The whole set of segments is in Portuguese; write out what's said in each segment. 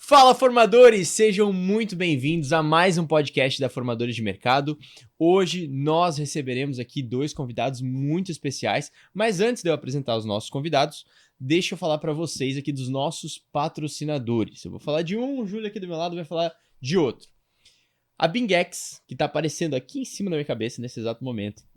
Fala, formadores! Sejam muito bem-vindos a mais um podcast da Formadores de Mercado. Hoje nós receberemos aqui dois convidados muito especiais, mas antes de eu apresentar os nossos convidados, deixa eu falar para vocês aqui dos nossos patrocinadores. Eu vou falar de um, o Júlio aqui do meu lado vai falar de outro. A Bingex, que está aparecendo aqui em cima da minha cabeça nesse exato momento,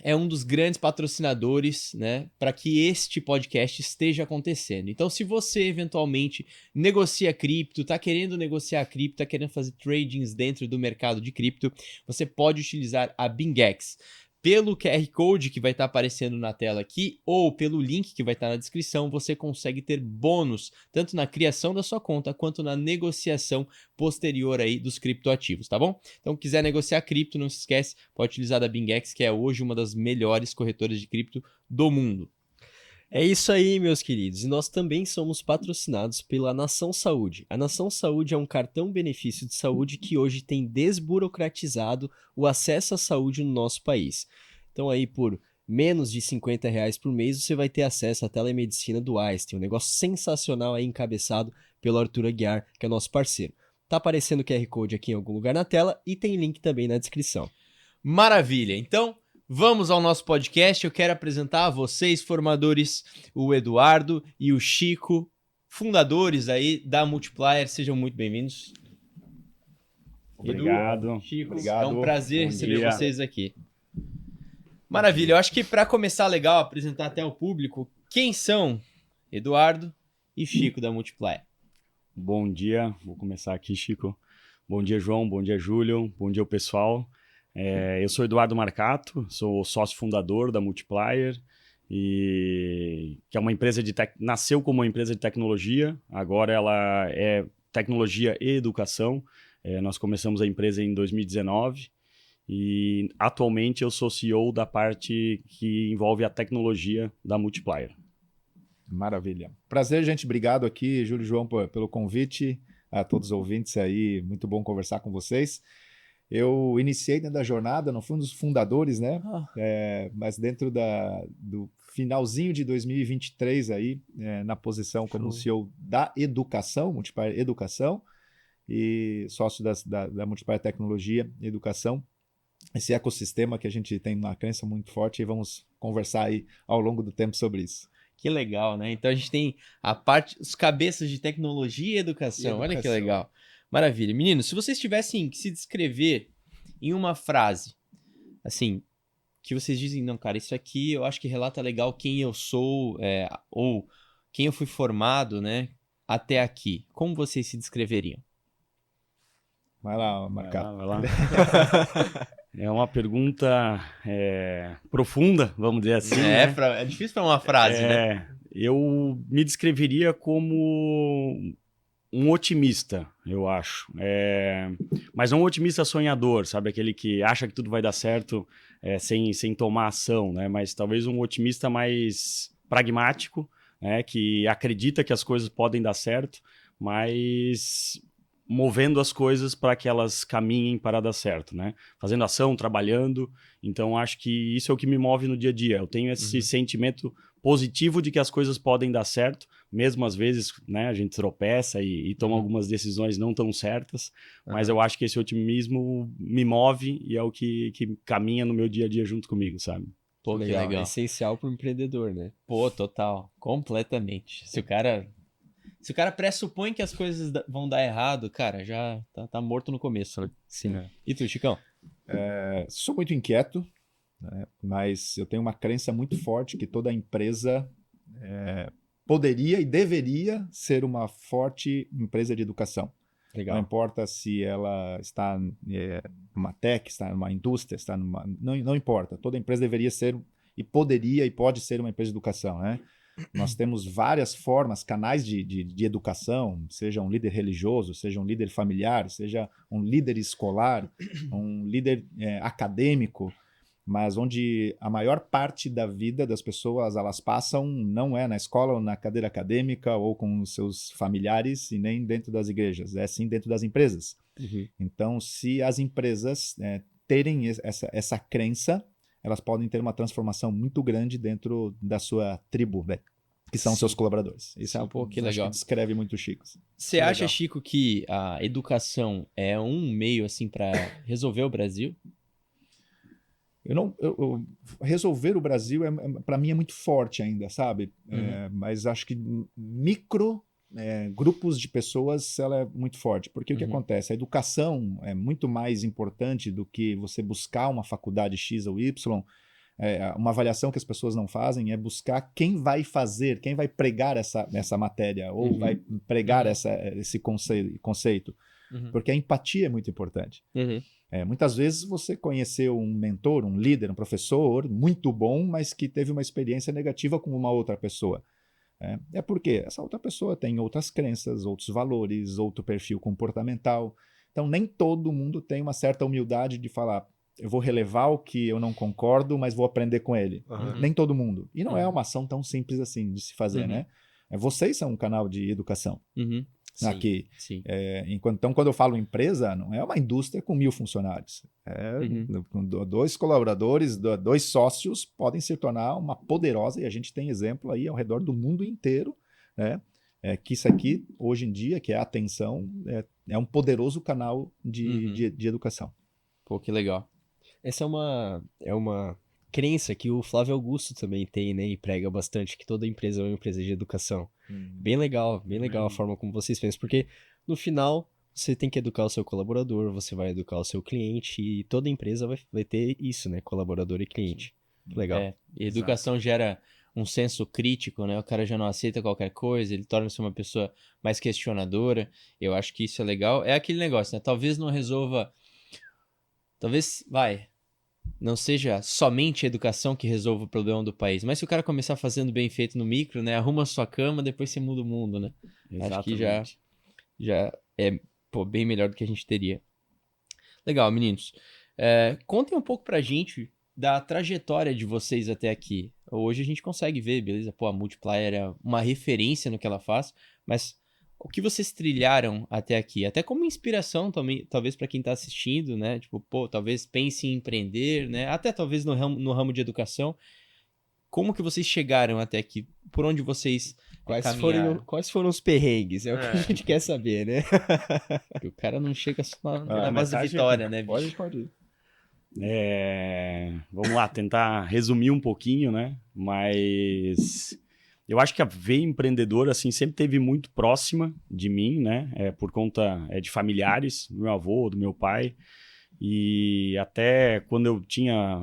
é um dos grandes patrocinadores, né, para que este podcast esteja acontecendo. Então, se você eventualmente negocia cripto, está querendo negociar cripto, está querendo fazer tradings dentro do mercado de cripto, você pode utilizar a Bingex. Pelo QR Code que vai estar aparecendo na tela aqui ou pelo link que vai estar na descrição, você consegue ter bônus tanto na criação da sua conta quanto na negociação posterior aí dos criptoativos, tá bom? Então, quiser negociar cripto, não se esquece, pode utilizar da Bingex, que é hoje uma das melhores corretoras de cripto do mundo. É isso aí, meus queridos. E nós também somos patrocinados pela Nação Saúde. A Nação Saúde é um cartão benefício de saúde que hoje tem desburocratizado o acesso à saúde no nosso país. Então aí por menos de R$ 50 por mês você vai ter acesso à telemedicina do Einstein, um negócio sensacional aí encabeçado pelo Arthur Aguiar, que é nosso parceiro. Tá aparecendo o QR Code aqui em algum lugar na tela e tem link também na descrição. Maravilha! Então, vamos ao nosso podcast. Eu quero apresentar a vocês, formadores, o Eduardo e o Chico, fundadores aí da Multiplier. Sejam muito bem-vindos. Obrigado. Edu, Chico, Obrigado. é um prazer Bom receber dia. vocês aqui. Maravilha, eu acho que para começar legal, apresentar até o público, quem são Eduardo e Chico da Multiplier? Bom dia, vou começar aqui, Chico. Bom dia, João. Bom dia, Júlio. Bom dia, pessoal. Eu sou Eduardo Marcato, sou sócio fundador da Multiplier, que é uma empresa nasceu como uma empresa de tecnologia, agora ela é tecnologia e educação. Nós começamos a empresa em 2019 e atualmente eu sou CEO da parte que envolve a tecnologia da Multiplier. Maravilha. Prazer, gente. Obrigado aqui, Júlio e João, pelo convite. A todos os ouvintes aí, muito bom conversar com vocês. Eu iniciei dentro da jornada, não fui um dos fundadores, né? Mas dentro do finalzinho de 2023 aí, na posição como CEO da educação, Multiplier Educação, e sócio da Multiplier Tecnologia e Educação. Esse ecossistema que a gente tem uma crença muito forte e vamos conversar aí ao longo do tempo sobre isso. Que legal, né? Então a gente tem a parte, os cabeças de tecnologia e educação. Olha que legal. Maravilha. Meninos, se vocês tivessem que se descrever em uma frase, assim, que vocês dizem, não, cara, isso aqui eu acho que relata legal quem eu sou, ou quem eu fui formado, né, até aqui. Como vocês se descreveriam? Vai lá, Marcato. Vai lá. É uma pergunta profunda, vamos dizer assim. Né? É difícil para uma frase, né? Eu me descreveria como um otimista, eu acho. Mas não um otimista sonhador, sabe? Aquele que acha que tudo vai dar certo sem tomar ação, né? Mas talvez um otimista mais pragmático, né? Que acredita que as coisas podem dar certo, mas movendo as coisas para que elas caminhem para dar certo, né? Fazendo ação, trabalhando. Então, acho que isso é o que me move no dia a dia. Eu tenho esse sentimento positivo de que as coisas podem dar certo, mesmo às vezes, né, a gente tropeça e toma algumas decisões não tão certas, mas eu acho que esse otimismo me move e é o que caminha no meu dia a dia junto comigo, sabe? Pô, que legal. É essencial para o empreendedor, né? Pô, total. Completamente. Se o cara pressupõe que as coisas vão dar errado, cara, já tá morto no começo. Né? Sim. E tu, Chicão? Sou muito inquieto, né? Mas eu tenho uma crença muito forte que toda empresa poderia e deveria ser uma forte empresa de educação. Legal. Não importa se ela está numa tech, está numa indústria, está numa... Não importa. Toda empresa deveria ser e poderia e pode ser uma empresa de educação, né? Nós temos várias formas, canais de educação, seja um líder religioso, seja um líder familiar, seja um líder escolar, um líder acadêmico, mas onde a maior parte da vida das pessoas elas passam não é na escola ou na cadeira acadêmica ou com os seus familiares e nem dentro das igrejas, é sim dentro das empresas. Então, se as empresas terem essa crença, elas podem ter uma transformação muito grande dentro da sua tribo, que são seus colaboradores. Isso é Pô, que acho legal. descreve muito o Chico. Você Legal. acha, Chico, que a educação é um meio assim para resolver o Brasil? Resolver o Brasil, para mim, é muito forte ainda, sabe? Mas acho que grupos de pessoas, ela é muito forte. Porque o que acontece? A educação é muito mais importante do que você buscar uma faculdade X ou Y. Uma avaliação que as pessoas não fazem é buscar quem vai fazer, quem vai pregar essa matéria, ou vai pregar esse conceito. Porque a empatia é muito importante. Muitas vezes você conheceu um mentor, um líder, um professor muito bom, mas que teve uma experiência negativa com uma outra pessoa. É porque essa outra pessoa tem outras crenças, outros valores, outro perfil comportamental. Então, nem todo mundo tem uma certa humildade de falar, eu vou relevar o que eu não concordo, mas vou aprender com ele. Nem todo mundo. E não é uma ação tão simples assim de se fazer, né? Vocês são um canal de educação. Aqui. Sim. Então, quando eu falo empresa, não é uma indústria com 1.000 funcionários. Com 2 colaboradores, 2 sócios podem se tornar uma poderosa, e a gente tem exemplo aí ao redor do mundo inteiro, né? Que isso aqui, hoje em dia, que é a atenção, é um poderoso canal de educação. Pô, que legal. Essa é uma crença que o Flávio Augusto também tem, né? E prega bastante, que toda empresa é uma empresa de educação. Bem legal a forma como vocês pensam, porque no final você tem que educar o seu colaborador, você vai educar o seu cliente, e toda empresa vai ter isso, né? Colaborador e cliente. Que legal. E educação gera um senso crítico, né? O cara já não aceita qualquer coisa, ele torna-se uma pessoa mais questionadora. Eu acho que isso é legal. É aquele negócio, né? Talvez não resolva... não seja somente a educação que resolva o problema do país, mas se o cara começar fazendo bem feito no micro, né? Arruma a sua cama, depois você muda o mundo, né? Acho que já é bem melhor do que a gente teria. Legal, meninos. Contem um pouco pra gente da trajetória de vocês até aqui. Hoje a gente consegue ver, beleza? Pô, a Multiplier é uma referência no que ela faz, mas o que vocês trilharam até aqui? Até como inspiração também, talvez para quem tá assistindo, né? Tipo, pô, talvez pense em empreender, né? Até talvez no ramo de educação. Como que vocês chegaram até aqui? Por onde vocês caminharam? Quais foram os perrengues? É o que a gente quer saber, né? Porque o cara não chega só na base da vitória, né, bicho? Pode ir. Vamos lá, tentar resumir um pouquinho, né? Mas eu acho que a veia empreendedora assim, sempre esteve muito próxima de mim, né? Por conta de familiares, do meu avô, do meu pai. E até quando eu tinha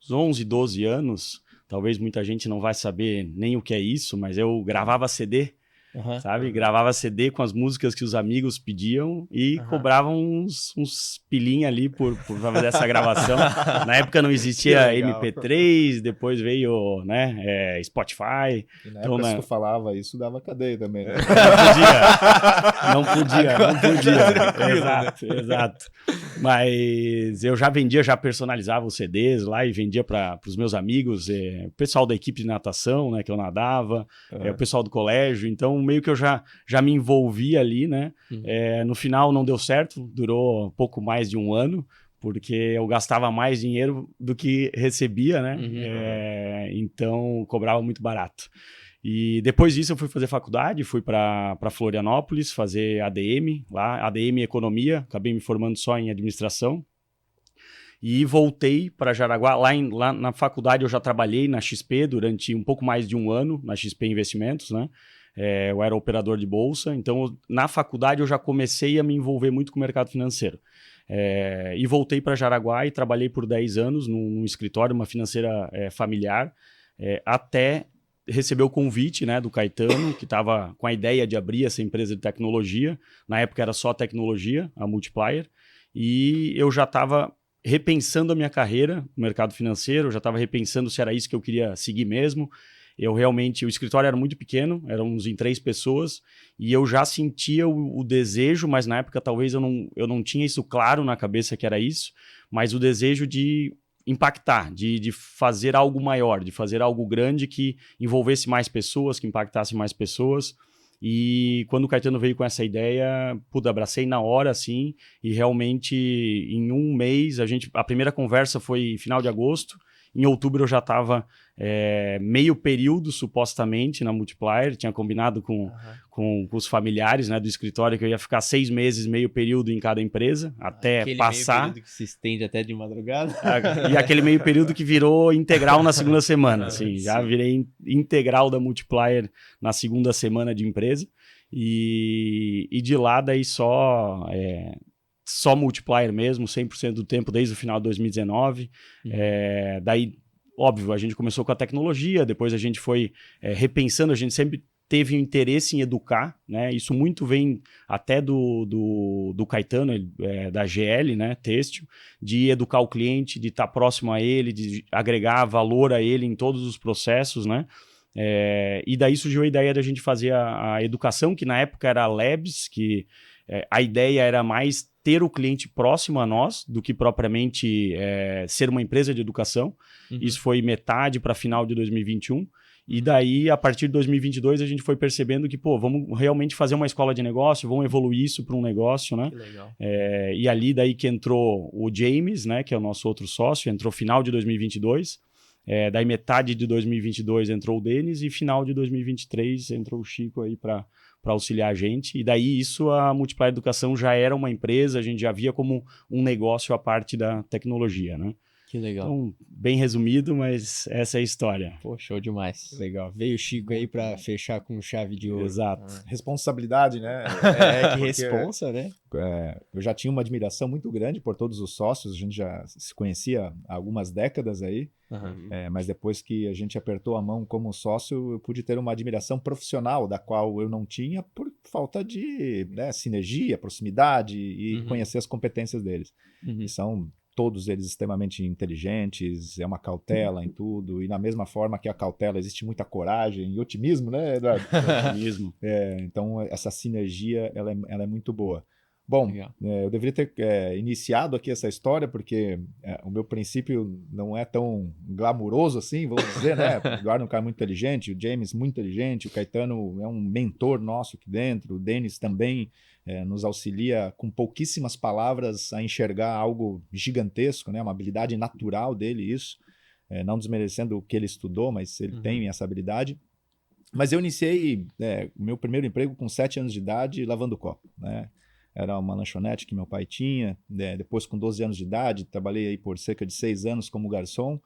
uns 11, 12 anos, talvez muita gente não vai saber nem o que é isso, mas eu gravava CD. Sabe? Gravava CD com as músicas que os amigos pediam e cobrava uns pilinha ali pra fazer essa gravação. Na época não existia MP3, depois veio, né, Spotify. E na época, se tu falava isso, dava cadeia também, né? Não podia. Exato. Mas eu já personalizava os CDs lá e vendia para os meus amigos, o pessoal da equipe de natação, né, que eu nadava, o pessoal do colégio. Então, meio que eu já me envolvi ali, né? No final não deu certo, durou pouco mais de um ano, porque eu gastava mais dinheiro do que recebia, né? Então, cobrava muito barato. E depois disso eu fui fazer faculdade, fui para Florianópolis fazer ADM, lá, ADM Economia, acabei me formando só em administração. E voltei para Jaraguá. Lá na faculdade eu já trabalhei na XP durante um pouco mais de um ano, na XP Investimentos, né? Eu era operador de bolsa, então na faculdade eu já comecei a me envolver muito com o mercado financeiro. E voltei para Jaraguá e trabalhei por 10 anos num escritório, uma financeira familiar, até receber o convite, né, do Caetano, que estava com a ideia de abrir essa empresa de tecnologia. Na época era só tecnologia, a Multiplier, e eu já estava repensando a minha carreira no mercado financeiro, eu já estava repensando se era isso que eu queria seguir mesmo. O escritório era muito pequeno, éramos em 3 pessoas, e eu já sentia o desejo, mas na época talvez eu não tinha isso claro na cabeça que era isso, mas o desejo de impactar, de fazer algo maior, de fazer algo grande que envolvesse mais pessoas, que impactasse mais pessoas. E quando o Caetano veio com essa ideia, abracei na hora, assim, e realmente em um mês, a primeira conversa foi final de agosto, Em outubro eu já estava meio período, supostamente, na Multiplier. Tinha combinado com os familiares, né, do escritório que eu ia ficar 6 meses, meio período em cada empresa, até Aquele passar. meio período que se estende até de madrugada. E aquele meio período que virou integral na segunda semana. Assim, já virei integral da Multiplier na segunda semana de empresa. E de lá, daí só Multiplier mesmo, 100% do tempo, desde o final de 2019. Daí, óbvio, a gente começou com a tecnologia, depois a gente foi repensando, a gente sempre teve um interesse em educar, né? Isso muito vem até do Caetano, da GL, né? Têxtil, de educar o cliente, de estar próximo a ele, de agregar valor a ele em todos os processos, né? E daí surgiu a ideia da gente fazer a educação, que na época era a Labs, que a ideia era mais ter o cliente próximo a nós do que propriamente ser uma empresa de educação. Isso foi metade para final de 2021. E daí, a partir de 2022, a gente foi percebendo que, vamos realmente fazer uma escola de negócio, vamos evoluir isso para um negócio, né? Que legal. E ali daí que entrou o James, né, que é o nosso outro sócio, entrou final de 2022. Daí metade de 2022 entrou o Denis e final de 2023 entrou o Chico aí para auxiliar a gente. E daí a Multiplier Educação já era uma empresa, a gente já via como um negócio à parte da tecnologia, né? Que legal. Então, bem resumido, mas essa é a história. Pô, show demais. Legal. Veio o Chico aí pra fechar com chave de ouro. Exato. Responsabilidade, né? Que Porque, responsa, né? eu já tinha uma admiração muito grande por todos os sócios, a gente já se conhecia há algumas décadas aí, mas depois que a gente apertou a mão como sócio, eu pude ter uma admiração profissional, da qual eu não tinha por falta de sinergia, proximidade e conhecer as competências deles. E são todos eles extremamente inteligentes, é uma cautela em tudo, e na mesma forma que a cautela existe muita coragem e otimismo, né, Eduardo? Otimismo. Então essa sinergia ela é muito boa. Bom, eu deveria ter iniciado aqui essa história, porque o meu princípio não é tão glamuroso assim, vamos dizer, né? O Eduardo é um cara muito inteligente, o James muito inteligente, o Caetano é um mentor nosso aqui dentro, o Denis também nos auxilia com pouquíssimas palavras a enxergar algo gigantesco, né? Uma habilidade natural dele isso, não desmerecendo o que ele estudou, mas ele tem essa habilidade. Mas eu iniciei o meu primeiro emprego com 7 anos de idade lavando copo, né? Era uma lanchonete que meu pai tinha. Depois, com 12 anos de idade, trabalhei aí por cerca de 6 anos como garçom.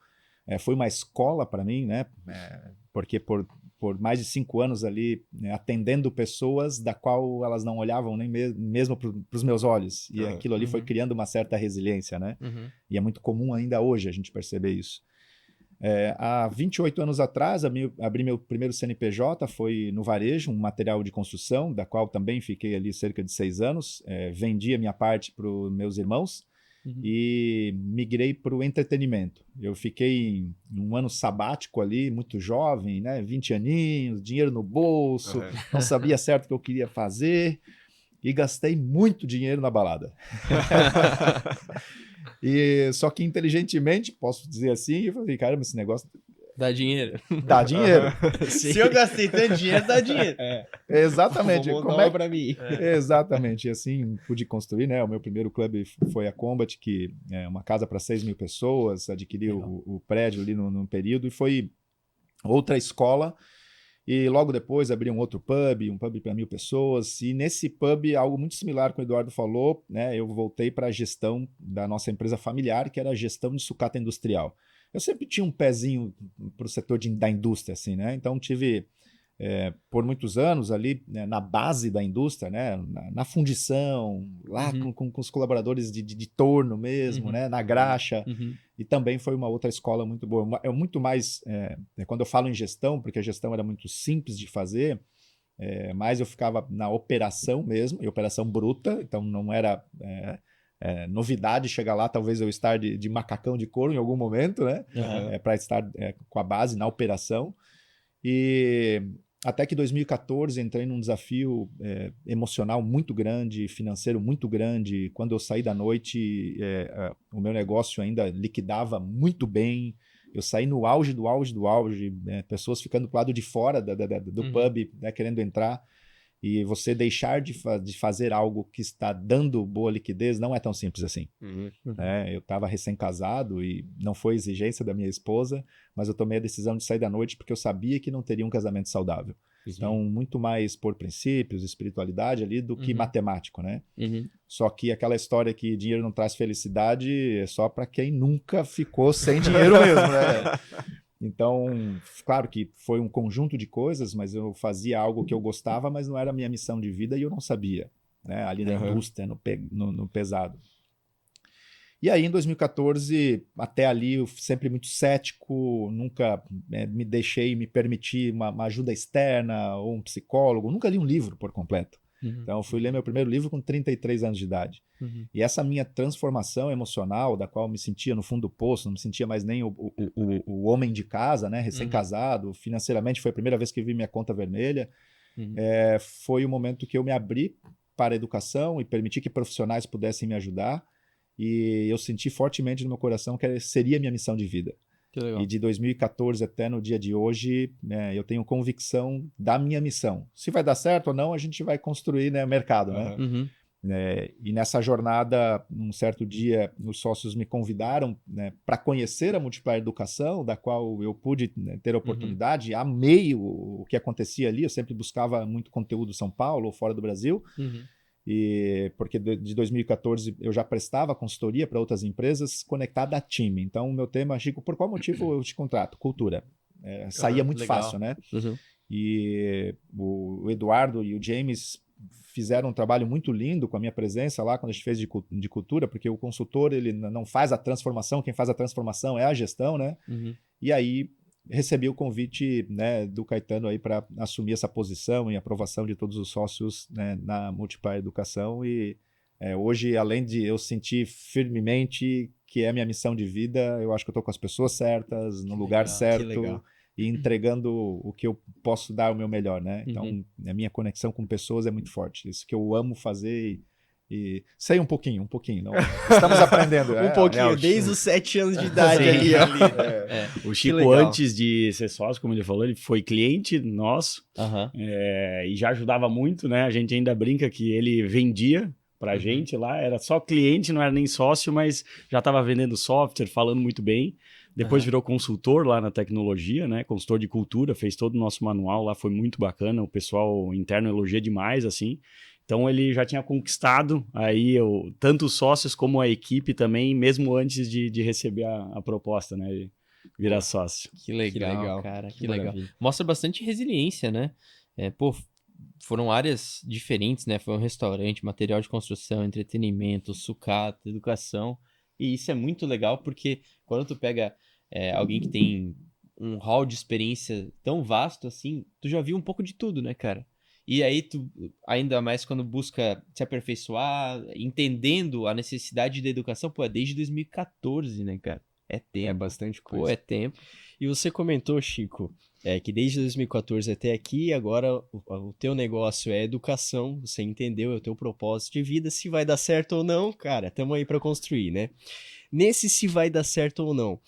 Foi uma escola para mim, né? Porque por mais de 5 anos ali, atendendo pessoas da qual elas não olhavam nem mesmo para os meus olhos. E aquilo ali foi criando uma certa resiliência, né? E é muito comum ainda hoje a gente perceber isso. Há 28 anos atrás, abri meu primeiro CNPJ, foi no varejo, um material de construção, da qual também fiquei ali cerca de 6 anos. Vendi a minha parte para os meus irmãos e migrei para o entretenimento. Eu fiquei em um ano sabático ali, muito jovem, né? 20 aninhos, dinheiro no bolso, não sabia certo o que eu queria fazer e gastei muito dinheiro na balada. Só que inteligentemente, posso dizer assim, eu falei, caramba, esse negócio dá dinheiro. Dá dinheiro. Se eu gastei tanto dinheiro, dá dinheiro. Exatamente. Vou montar pra mim. Exatamente. E assim pude construir, né? O meu primeiro clube foi a Combat, que é uma casa para 6.000 pessoas, adquiri o prédio ali no período, e foi outra escola. E logo depois abri um outro pub, um pub para 1.000 pessoas. E nesse pub, algo muito similar com o Eduardo falou, né? Eu voltei para a gestão da nossa empresa familiar, que era a gestão de sucata industrial. Eu sempre tinha um pezinho para o setor da indústria, assim, né? Então tive por muitos anos ali, né, na base da indústria, né? Na fundição, lá com os colaboradores de torno mesmo, né? Na graxa. E também foi uma outra escola muito boa. É muito mais, quando eu falo em gestão, porque a gestão era muito simples de fazer, mas eu ficava na operação mesmo, e operação bruta, então não era novidade chegar lá, talvez eu estar de macacão de couro em algum momento, né? Para estar com a base na operação. E até que em 2014 entrei num desafio emocional muito grande, financeiro muito grande. Quando eu saí da noite, o meu negócio ainda liquidava muito bem. Eu saí no auge do auge do auge, pessoas ficando do lado de fora do pub, né, querendo entrar. E você deixar de fazer algo que está dando boa liquidez não é tão simples assim. Eu estava recém-casado e não foi exigência da minha esposa, mas eu tomei a decisão de sair da noite porque eu sabia que não teria um casamento saudável. Então, muito mais por princípios, espiritualidade ali do que matemático, né? Só que aquela história que dinheiro não traz felicidade é só para quem nunca ficou sem dinheiro mesmo, né? Então, claro que foi um conjunto de coisas, mas eu fazia algo que eu gostava, mas não era a minha missão de vida e eu não sabia, né? Ali na indústria, no pesado. E aí, em 2014, até ali, eu sempre muito cético, nunca me deixei me permitir uma ajuda externa ou um psicólogo, nunca li um livro por completo. Então, eu fui ler meu primeiro livro com 33 anos de idade. E essa minha transformação emocional, da qual eu me sentia no fundo do poço, não me sentia mais nem o homem de casa, né, recém-casado, financeiramente foi a primeira vez que eu vi minha conta vermelha, foi o momento que eu me abri para a educação e permiti que profissionais pudessem me ajudar, e eu senti fortemente no meu coração que seria a minha missão de vida. Que legal. E de 2014 até no dia de hoje, eu tenho convicção da minha missão. Se vai dar certo ou não, a gente vai construir, né, o mercado, né? E nessa jornada, um certo dia, os sócios me convidaram, né, para conhecer a Multiplier Educação, da qual eu pude, né, ter a oportunidade. Amei o que acontecia ali. Eu sempre buscava muito conteúdo em São Paulo ou fora do Brasil. E porque de 2014 eu já prestava consultoria para outras empresas conectada a time. Então, o meu tema, Chico, por qual motivo eu te contrato? Cultura. Saía muito legal. fácil, né? E o Eduardo e o James fizeram um trabalho muito lindo com a minha presença lá quando a gente fez de cultura, porque o consultor ele não faz a transformação, quem faz a transformação é a gestão, né? E aí recebi o convite, né, do Caetano aí para assumir essa posição e aprovação de todos os sócios, né, na Multiplier Educação. E hoje, além de eu sentir firmemente que é a minha missão de vida, eu acho que eu estou com as pessoas certas, no lugar certo e entregando o que eu posso dar o meu melhor, né? Então, a minha conexão com pessoas é muito forte. Isso que eu amo fazer e sei um pouquinho, não. Estamos aprendendo. Um pouquinho, desde os 7 anos de idade ali. O Chico, antes de ser sócio, como ele falou, ele foi cliente nosso e já ajudava muito, né? A gente ainda brinca que ele vendia pra gente lá, era só cliente, não era nem sócio, mas já estava vendendo software, falando muito bem. Depois virou consultor lá na tecnologia, né? Consultor de cultura, fez todo o nosso manual lá, foi muito bacana. O pessoal interno elogia demais, assim. Então ele já tinha conquistado aí tanto os sócios como a equipe também, mesmo antes de receber a proposta, né? De virar sócio. Que legal, cara. Que legal. Maravilha. Mostra bastante resiliência, né? Foram áreas diferentes, né? Foi um restaurante, material de construção, entretenimento, sucata, educação. E isso é muito legal porque quando tu pega alguém que tem um hall de experiência tão vasto assim, tu já viu um pouco de tudo, né, cara? E aí tu, ainda mais quando busca se aperfeiçoar, entendendo a necessidade da educação, é desde 2014, né, cara? É tempo. É bastante coisa. É tempo. E você comentou, Chico, que desde 2014 até aqui, agora o teu negócio é educação, você entendeu, é o teu propósito de vida, se vai dar certo ou não, cara, estamos aí para construir, né? Nesse se vai dar certo ou não,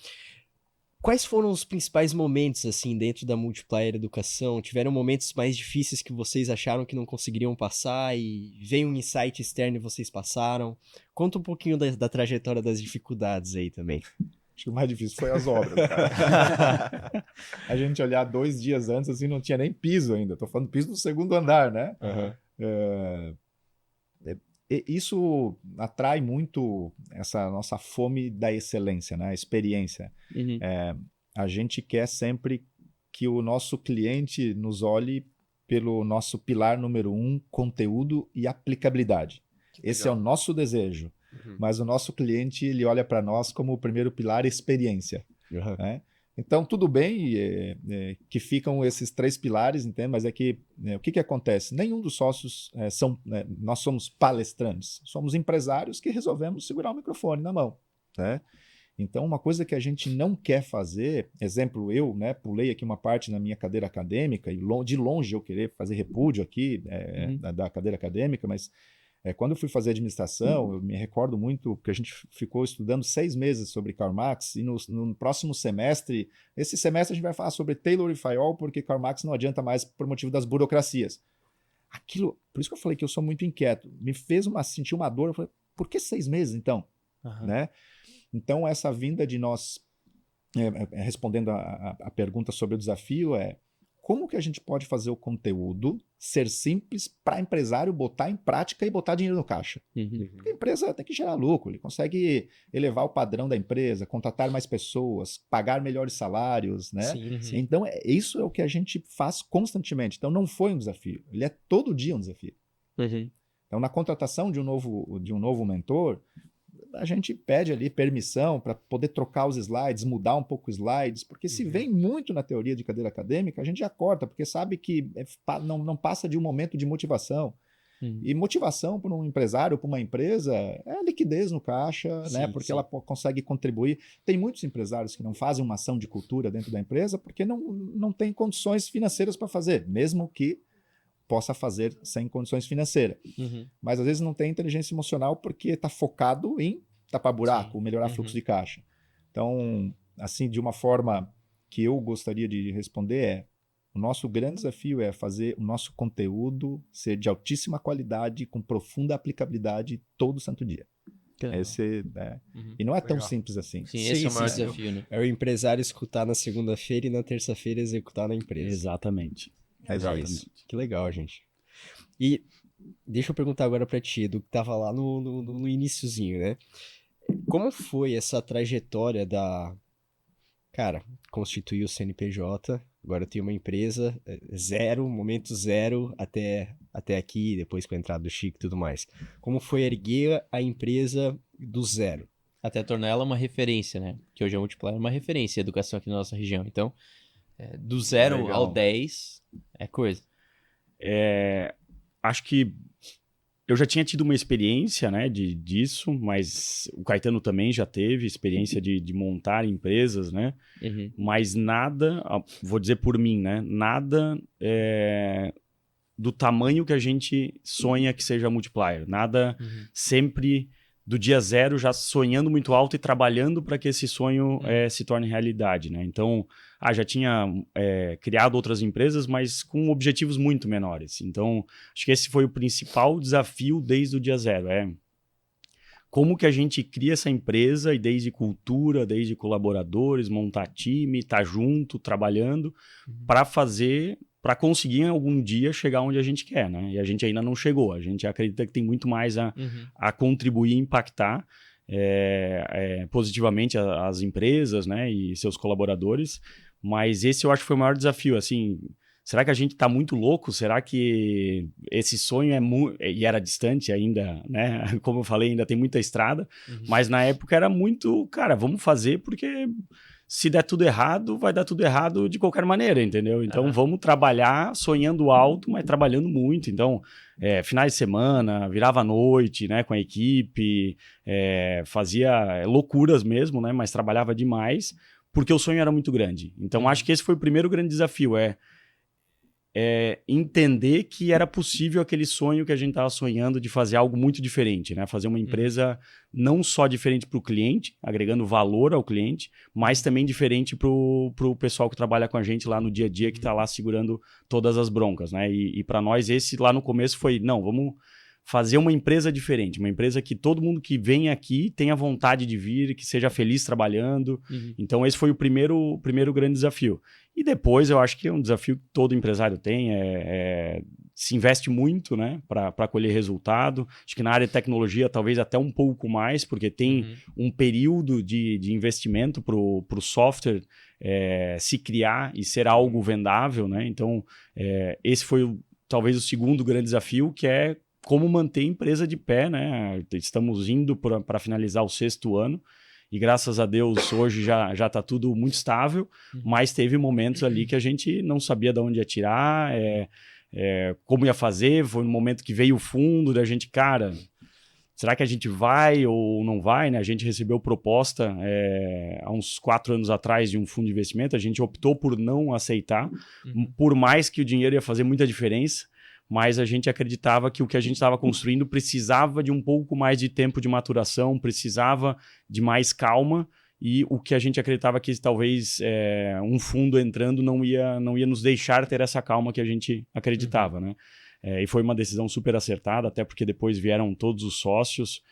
quais foram os principais momentos, assim, dentro da Multiplier Educação? Tiveram momentos mais difíceis que vocês acharam que não conseguiriam passar e veio um insight externo e vocês passaram? Conta um pouquinho da trajetória das dificuldades aí também. Acho que o mais difícil foi as obras, cara. A gente olhar 2 dias antes, assim, não tinha nem piso ainda. Tô falando piso do 2º andar, né? Isso atrai muito essa nossa fome da excelência, né? A experiência. A gente quer sempre que o nosso cliente nos olhe pelo nosso pilar número 1, conteúdo e aplicabilidade. Esse é o nosso desejo. Mas o nosso cliente ele olha para nós como o primeiro pilar, experiência. Né? Então, tudo bem que ficam esses 3 pilares, entende? Mas o que acontece? Nenhum dos sócios nós somos palestrantes, somos empresários que resolvemos segurar o microfone na mão. Né? Então, uma coisa que a gente não quer fazer, exemplo, eu pulei aqui uma parte na minha cadeira acadêmica, e de longe eu querer fazer repúdio aqui da cadeira acadêmica, mas quando eu fui fazer administração, eu me recordo muito que a gente ficou estudando 6 meses sobre Karl Marx, e no próximo semestre, esse semestre a gente vai falar sobre Taylor e Fayol, porque Karl Marx não adianta mais por motivo das burocracias. aquilo, por isso que eu falei que eu sou muito inquieto, me fez sentir uma dor, eu falei, por que 6 meses então? Né? Então essa vinda de nós, respondendo a pergunta sobre o desafio, como que a gente pode fazer o conteúdo ser simples para empresário botar em prática e botar dinheiro no caixa? Porque a empresa tem que gerar lucro, ele consegue elevar o padrão da empresa, contratar mais pessoas, pagar melhores salários, né? Sim. Então, isso é o que a gente faz constantemente. Então, não foi um desafio, ele é todo dia um desafio. Então, na contratação de um novo mentor, a gente pede ali permissão para poder trocar os slides, mudar um pouco os slides, porque se vem muito na teoria de cadeira acadêmica, a gente já corta, porque sabe que não passa de um momento de motivação. E motivação para um empresário, para uma empresa, é liquidez no caixa, né? Porque ela consegue contribuir. Tem muitos empresários que não fazem uma ação de cultura dentro da empresa porque não tem condições financeiras para fazer, mesmo que possa fazer sem condições financeiras. Mas às vezes não tem inteligência emocional porque está focado em tapar buraco, melhorar fluxo de caixa. Então, assim, de uma forma que eu gostaria de responder o nosso grande desafio é fazer o nosso conteúdo ser de altíssima qualidade, com profunda aplicabilidade todo santo dia. E não é tão simples assim. Sim, esse é o maior desafio, né? É o empresário escutar na segunda-feira e na terça-feira executar na empresa. Exatamente. Isso. Que legal, gente. E deixa eu perguntar agora pra ti, Edu, que tava lá no iniciozinho, né? Como foi essa trajetória constituir o CNPJ, agora eu tenho uma empresa, momento zero, até aqui, depois com a entrada do Chico e tudo mais. Como foi erguer a empresa do zero? Até tornar ela uma referência, né? Que hoje a Multiplier é uma referência em educação aqui na nossa região. Então, do 0 ao 10 é coisa. Acho que eu já tinha tido uma experiência, né, disso, mas o Caetano também já teve experiência de montar empresas, né? Mas nada, vou dizer por mim, né? Nada do tamanho que a gente sonha que seja a Multiplier. Nada sempre do dia zero já sonhando muito alto e trabalhando para que esse sonho se torne realidade, né? Então, já tinha criado outras empresas, mas com objetivos muito menores. Então, acho que esse foi o principal desafio desde o dia zero. Como que a gente cria essa empresa, e desde cultura, desde colaboradores, montar time, estar junto, trabalhando, para conseguir algum dia chegar onde a gente quer, né? E a gente ainda não chegou. A gente acredita que tem muito mais a contribuir e impactar positivamente as empresas, né, e seus colaboradores. Mas esse eu acho que foi o maior desafio. Assim, será que a gente está muito louco? Será que esse sonho e era distante ainda, né? Como eu falei, ainda tem muita estrada. Mas na época era muito, cara, vamos fazer porque se der tudo errado, vai dar tudo errado de qualquer maneira, entendeu? Então vamos trabalhar sonhando alto, mas trabalhando muito. Então, finais de semana, virava à noite, né, com a equipe, fazia loucuras mesmo, né, mas trabalhava demais, porque o sonho era muito grande. Então, acho que esse foi o primeiro grande desafio, entender que era possível aquele sonho que a gente estava sonhando de fazer algo muito diferente, né? Fazer uma empresa não só diferente para o cliente, agregando valor ao cliente, mas também diferente para o pessoal que trabalha com a gente lá no dia a dia, que está lá segurando todas as broncas, né? E para nós esse lá no começo foi, não, vamos fazer uma empresa diferente, uma empresa que todo mundo que vem aqui tenha vontade de vir, que seja feliz trabalhando. Então esse foi o primeiro grande desafio. E depois eu acho que é um desafio que todo empresário tem, se investe muito, né, para colher resultado. Acho que na área de tecnologia talvez até um pouco mais, porque tem um período de investimento para o software se criar e ser algo vendável, né? Então esse foi talvez o segundo grande desafio, que é como manter a empresa de pé, né? Estamos indo para finalizar o 6º ano e graças a Deus hoje já está tudo muito estável, mas teve momentos ali que a gente não sabia de onde ia tirar, como ia fazer. Foi no momento que veio o fundo da gente, cara, será que a gente vai ou não vai, né? A gente recebeu proposta há uns 4 anos atrás de um fundo de investimento, a gente optou por não aceitar, por mais que o dinheiro ia fazer muita diferença, mas a gente acreditava que o que a gente estava construindo precisava de um pouco mais de tempo de maturação, precisava de mais calma, e o que a gente acreditava que talvez um fundo entrando não ia nos deixar ter essa calma que a gente acreditava, né? E foi uma decisão super acertada, até porque depois vieram todos os sócios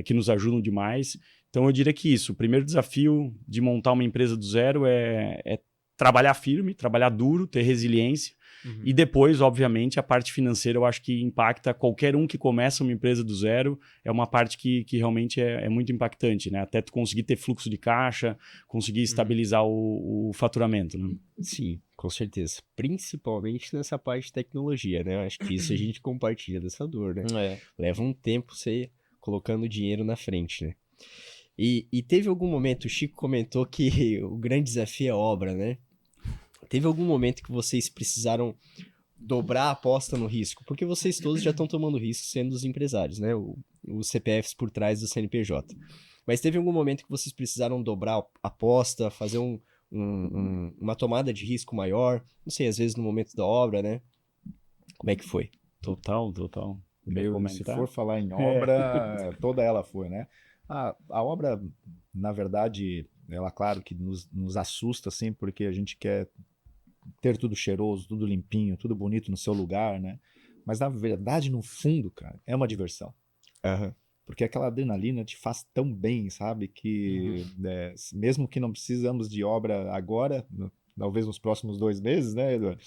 que nos ajudam demais. Então eu diria que isso, o primeiro desafio de montar uma empresa do zero é trabalhar firme, trabalhar duro, ter resiliência. E depois, obviamente, a parte financeira eu acho que impacta qualquer um que começa uma empresa do zero, é uma parte que realmente é muito impactante, né? Até tu conseguir ter fluxo de caixa, conseguir estabilizar o faturamento, né? Sim, com certeza. Principalmente nessa parte de tecnologia, né? Eu acho que isso a gente compartilha dessa dor, né? Leva um tempo você colocando dinheiro na frente, né? E teve algum momento, o Chico comentou que o grande desafio é a obra, né? Teve algum momento que vocês precisaram dobrar a aposta no risco? Porque vocês todos já estão tomando risco sendo os empresários, né? Os CPFs por trás do CNPJ. Mas teve algum momento que vocês precisaram dobrar a aposta, fazer uma tomada de risco maior? Não sei, às vezes no momento da obra, né? Como é que foi? Total. Se for falar em obra, toda ela foi, né? A obra, na verdade, ela, claro, que nos assusta, assim, porque a gente quer ter tudo cheiroso, tudo limpinho, tudo bonito no seu lugar, né? Mas, na verdade, no fundo, cara, é uma diversão. Porque aquela adrenalina te faz tão bem, sabe? Que mesmo que não precisamos de obra agora, talvez nos próximos 2 meses, né, Eduardo?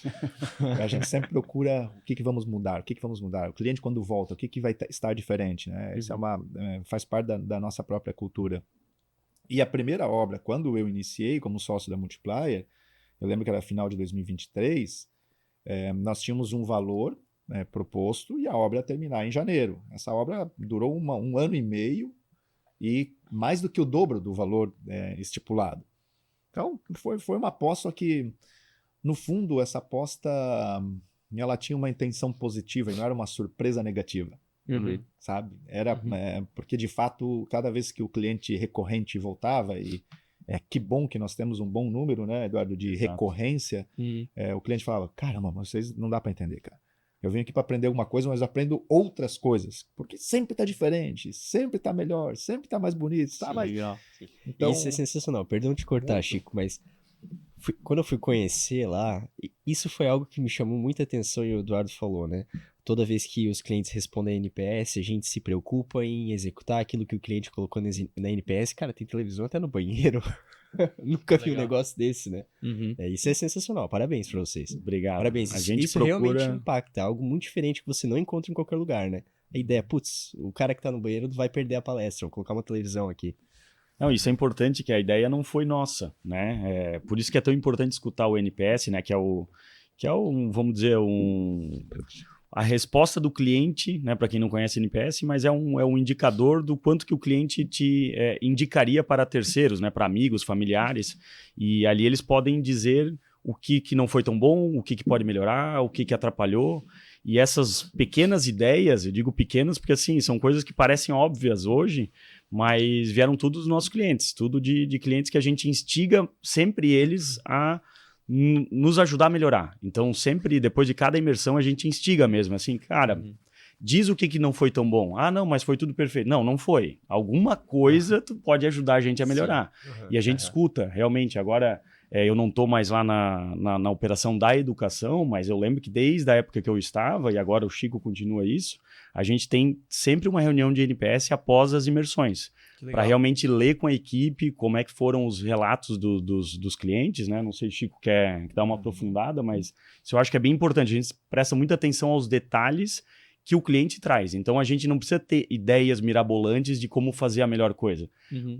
A gente sempre procura o que vamos mudar, o que vamos mudar. O cliente, quando volta, o que vai estar diferente, né? Isso faz parte da nossa própria cultura. E a primeira obra, quando eu iniciei como sócio da Multiplier, eu lembro que era final de 2023, nós tínhamos um valor proposto e a obra ia terminar em janeiro. Essa obra durou 1 ano e meio e mais do que o dobro do valor estipulado. Então, foi uma aposta que, no fundo, essa aposta ela tinha uma intenção positiva e não era uma surpresa negativa. Sabe? Era porque, de fato, cada vez que o cliente recorrente voltava, e que bom que nós temos um bom número, né, Eduardo, de recorrência, o cliente falava, caramba, mas vocês não dá para entender, cara. Eu vim aqui para aprender alguma coisa, mas eu aprendo outras coisas, porque sempre tá diferente, sempre tá melhor, sempre tá mais bonito, tá mais... Legal. Então, isso é sensacional. Perdão te cortar, Chico, mas quando eu fui conhecer lá, isso foi algo que me chamou muita atenção e o Eduardo falou, né? Toda vez que os clientes respondem a NPS, a gente se preocupa em executar aquilo que o cliente colocou na NPS. Cara, tem televisão até no banheiro. Nunca vi um negócio desse, né? Isso é sensacional. Parabéns pra vocês. Obrigado. Parabéns. A gente isso realmente impacta. É algo muito diferente que você não encontra em qualquer lugar, né? A ideia é, putz, o cara que tá no banheiro vai perder a palestra. Vou colocar uma televisão aqui. Não, isso é importante, que a ideia não foi nossa, né? Por isso que é tão importante escutar o NPS, né? Que é vamos dizer, a resposta do cliente, né? Para quem não conhece NPS, mas é um indicador do quanto que o cliente te indicaria para terceiros, né? Para amigos, familiares. E ali eles podem dizer o que não foi tão bom, o que pode melhorar, o que atrapalhou. E essas pequenas ideias, eu digo pequenas porque assim, são coisas que parecem óbvias hoje, mas vieram tudo dos nossos clientes, tudo de clientes que a gente instiga sempre eles a nos ajudar a melhorar. Então, sempre, depois de cada imersão, a gente instiga mesmo, assim, cara, diz o que não foi tão bom. Ah, não, mas foi tudo perfeito. Não foi. Alguma coisa tu pode ajudar a gente a melhorar. E a gente escuta, realmente. Agora, eu não estou mais lá na operação da educação, mas eu lembro que desde a época que eu estava, e agora o Chico continua isso, a gente tem sempre uma reunião de NPS após as imersões, para realmente ler com a equipe como é que foram os relatos dos clientes, né? Não sei se o Chico quer dar uma aprofundada, mas isso eu acho que é bem importante. A gente presta muita atenção aos detalhes que o cliente traz. Então, a gente não precisa ter ideias mirabolantes de como fazer a melhor coisa.